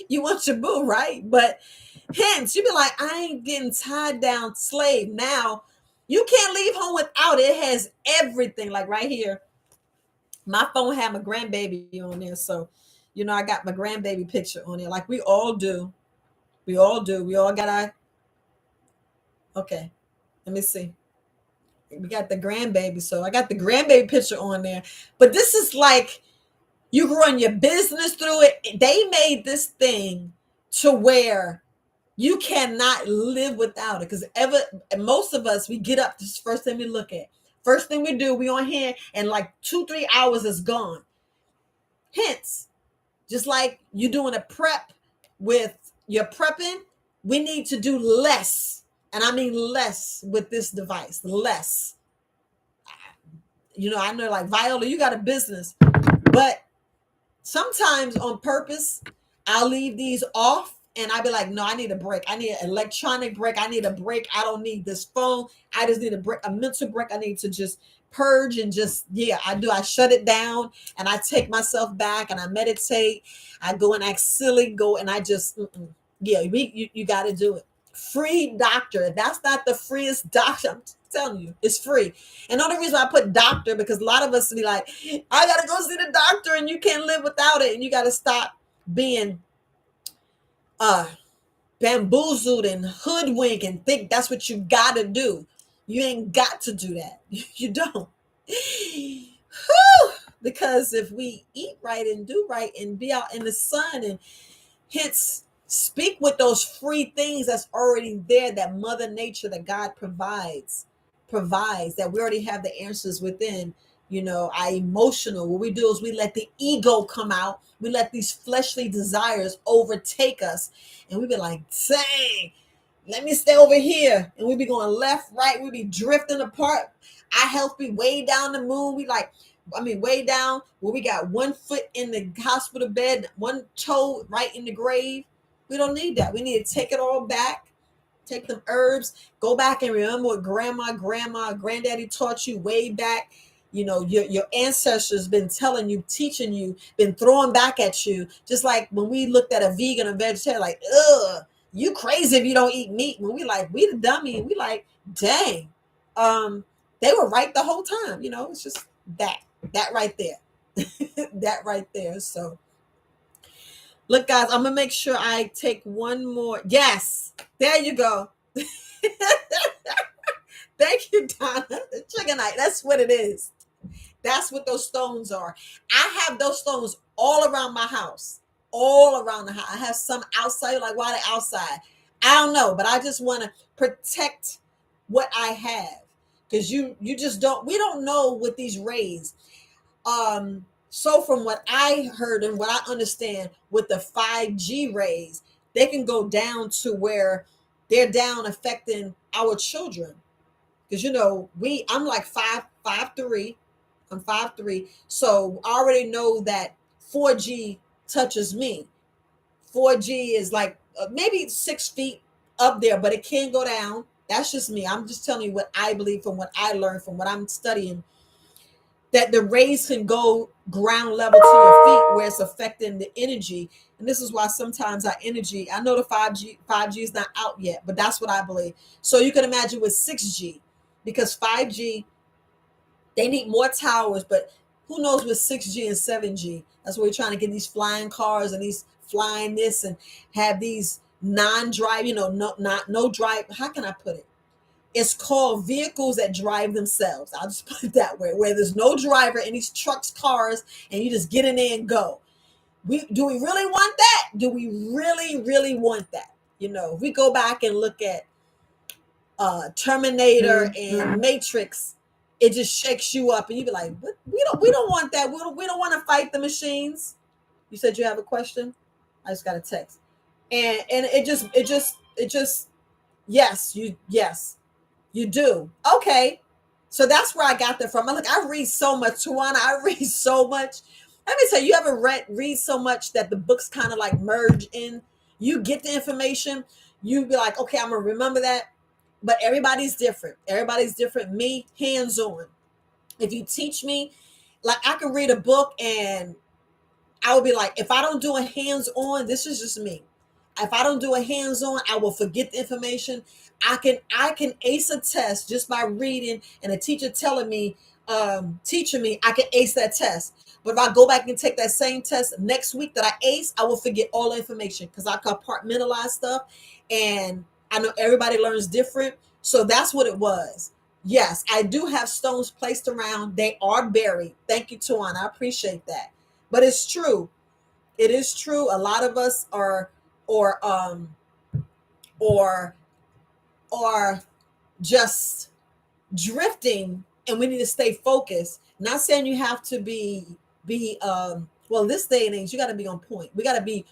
you want your boo, right? But hence, you be like, I ain't getting tied down slave. Now, you can't leave home without it. It has everything. Like right here, my phone had my grandbaby on there. So, I got my grandbaby picture on there. Like we all do. We all do. We all got okay. Let me see. We got the grandbaby. So I got the grandbaby picture on there. But this is like, you can run your business through it. They made this thing to where you cannot live without it. Because most of us, we get up, this is the first thing we look at. First thing we do, we on here, and like 2-3 hours is gone. Hence, just like you doing a prep with your prepping, we need to do less. And I mean less with this device. Less. I know like Viola, you got a business. But sometimes on purpose, I'll leave these off and I'll be like, no, I need a break. I need an electronic break. I need a break. I don't need this phone. I just need a mental break. I need to just purge and just, yeah, I do. I shut it down and I take myself back and I meditate. I go and act silly, and I just, Yeah, you got to do it. Free doctor. That's not the freest doctor. I'm telling you, it's free. And the only reason I put doctor because a lot of us be like, I gotta go see the doctor, and you can't live without it, and you got to stop being uh bamboozled and hoodwinked and think that's what you got to do. You ain't got to do that. You don't. Whew. Because if we eat right and do right and be out in the sun and hence speak with those free things that's already there, that mother nature that God provides, that we already have the answers within. Our emotional, what we do is we let the ego come out, we let these fleshly desires overtake us, and we be like, dang, let me stay over here, and we be going left, right, we be drifting apart. Our health be way down the moon. We like, I mean, way down where we got one foot in the hospital bed, one toe right in the grave. We don't need that. We need to take it all back, take them herbs, go back and remember what grandma, granddaddy taught you way back. Your ancestors been telling you, teaching you, been throwing back at you. Just like when we looked at a vegan or vegetarian, like, ugh, you crazy if you don't eat meat. When we the dummy, we like, dang, they were right the whole time. It's just that right there, that right there. So, look, guys, I'm gonna make sure I take one more. Yes, there you go. Thank you, Donna. The trigonite. That's what it is. That's what those stones are. I have those stones all around my house, all around the house. I have some outside. Like, why they outside? I don't know, but I just want to protect what I have, because you just don't. We don't know with these rays. So from what I heard and what I understand with the 5G rays, they can go down to where they're down affecting our children. Because I'm like 5'3". I'm 5'3". So I already know that 4G touches me. 4G is like maybe 6 feet up there, but it can go down. That's just me. I'm just telling you what I believe from what I learned from what I'm studying, that the rays can go ground level to your feet where it's affecting the energy. And this is why sometimes our energy, I know the 5G is not out yet, but that's what I believe. So you can imagine with 6G, because 5G, they need more towers, but who knows with 6G and 7G. That's why we're trying to get these flying cars and these flying this and have these non-drive, no drive. How can I put it? It's called vehicles that drive themselves. I'll just put it that way, where there's no driver in these trucks, cars, and you just get in there and go. Do we really want that? Do we really, really want that? If we go back and look at Terminator and Matrix, it just shakes you up, and you be like, "What? We don't want that. We don't want to fight the machines." You said you have a question. I just got a text, and it just yes, you do. Okay. So that's where I got that from. Look, I read so much, Tawana. I read so much. Let me tell you, you ever read so much that the books kind of like merge in? You get the information, you be like, okay, I'm gonna remember that. But everybody's different. Everybody's different. Me, hands on. If you teach me, like I can read a book and I would be like, if I don't do a hands on, this is just me. If I don't do a hands on, I will forget the information. I can ace a test just by reading and a teacher telling me, teaching me, I can ace that test. But if I go back and take that same test next week that I ace, I will forget all the information because I compartmentalize stuff, and I know everybody learns different. So that's what it was. Yes, I do have stones placed around. They are buried. Thank you, Tuan. I appreciate that. But it's true. It is true. A lot of us are or or are just drifting, and we need to stay focused. Not saying you have to be well, this day and age, you got to be on point. We got to be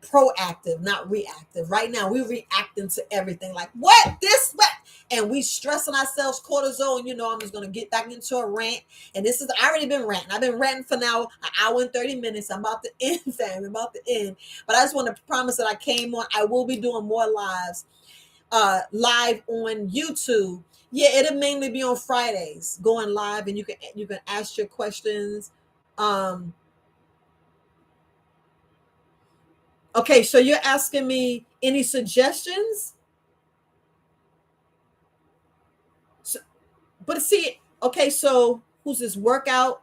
proactive, not reactive. Right now, we're reacting to everything. Like, what? This, what? And we stressing ourselves, cortisol. And I'm just gonna get back into a rant. And this is I already been ranting. I've been ranting for now an hour and 30 minutes. I'm about to end, fam. I'm about to end. But I just want to promise that I came on. I will be doing more live on YouTube. Yeah, it'll mainly be on Fridays, going live, and you can ask your questions. Um, Okay, so you're asking me any suggestions? So, but see, okay, so who's this workout?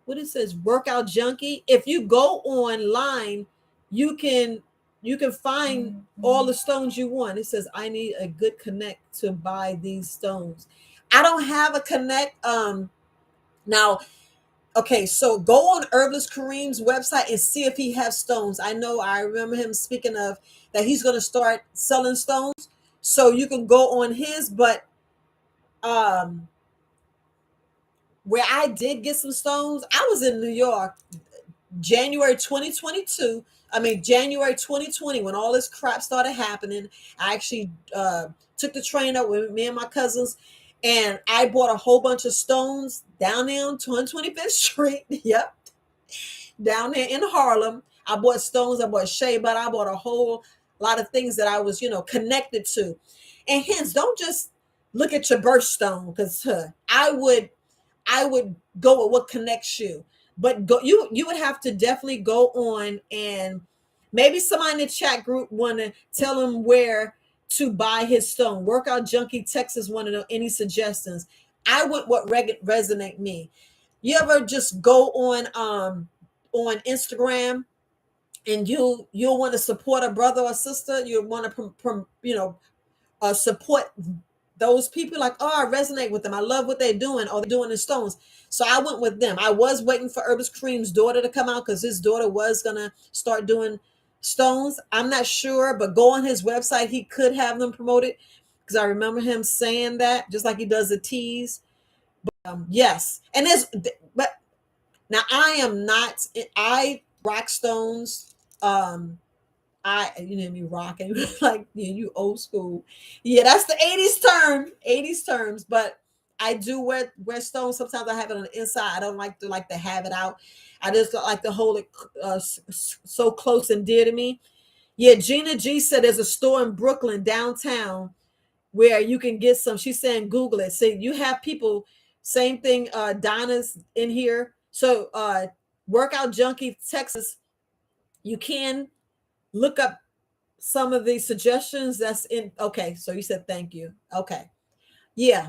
What it says, workout junkie. If you go online, you can you can find all the stones you want. It says, I need a good connect to buy these stones. I don't have a connect. Now, okay, so go on Herbalist Kareem's website and see if he has stones. I remember him speaking of that he's going to start selling stones. So you can go on his, but um where I did get some stones, I was in New York January 2022. I mean, January 2020, when all this crap started happening. I actually took the train up with me and my cousins, and I bought a whole bunch of stones down there on 225th Street. Yep, down there in Harlem. I bought stones, I bought shea butter, I bought a whole lot of things that I was, connected to. And hence, don't just look at your birthstone, because I would go with what connects you. But you would have to definitely go on, and maybe somebody in the chat group want to tell him where to buy his stone. Workout Junkie Texas want to know any suggestions. I would what resonate me. You ever just go on Instagram, and you'll want to support a brother or sister. You want to support those people, like, oh, I resonate with them. I love what they're doing, or they're doing in stones. So I went with them. I was waiting for Herbalist Kareem's daughter to come out, because his daughter was gonna start doing stones. I'm not sure, but go on his website. He could have them promoted, because I remember him saying that, just like he does the teas. Yes, and there's, but now I am not. I rock stones. You know me rocking like, you old school. Yeah, that's the 80s term, 80s terms. But I do wear stones. Sometimes I have it on the inside. I don't like to have it out. I just like to hold it so close and dear to me. Yeah, Gina G said there's a store in Brooklyn downtown where you can get some. She's saying Google it. See, you have people. Same thing. Donna's in here. So Workout Junkie Texas. You can look up some of the suggestions that's in. Okay, so you said thank you. Okay, yeah,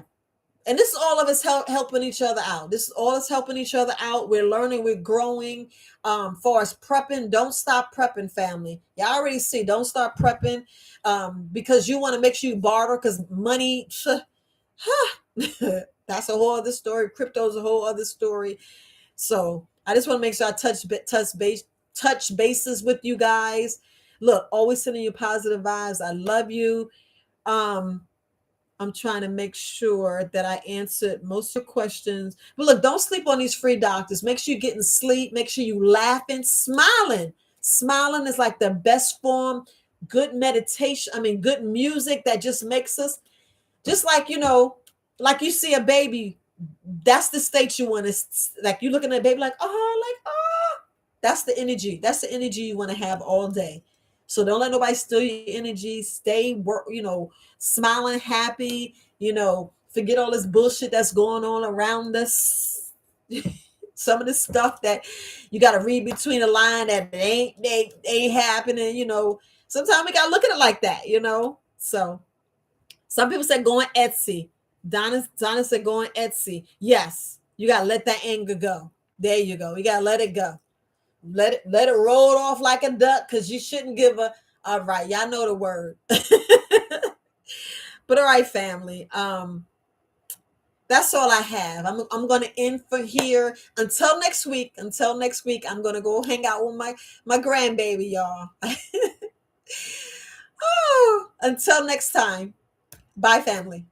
and this is all of us helping each other out. This is all us helping each other out. We're learning, we're growing. For us prepping, don't stop prepping, family. Y'all already see, don't stop prepping, because you want to make sure you barter, because money, that's a whole other story. Crypto's a whole other story. So I just want to make sure I touch bases with you guys. Look, always sending you positive vibes. I love you. Um, I'm trying to make sure that I answered most of your questions. But look, don't sleep on these free doctors. Make sure you're getting sleep. Make sure you laughing, smiling. Smiling is like the best form. Good meditation. I mean, good music that just makes us, just like, like you see a baby. That's the state you want to, like, you looking at a baby like, oh, like, oh. That's the energy. That's the energy you want to have all day. So don't let nobody steal your energy. Stay work, smiling, happy, forget all this bullshit that's going on around us. Some of the stuff that you got to read between the line that ain't happening, Sometimes we got to look at it like that. So some people said go on Etsy. Donna said go on Etsy. Yes, you got to let that anger go. There you go. You got to let it go. Let it roll off like a duck, because you shouldn't give a. All right, y'all know the word. But all right, family. That's all I have. I'm going to end for here until next week. Until next week, I'm going to go hang out with my grandbaby, y'all. Oh, until next time. Bye, family.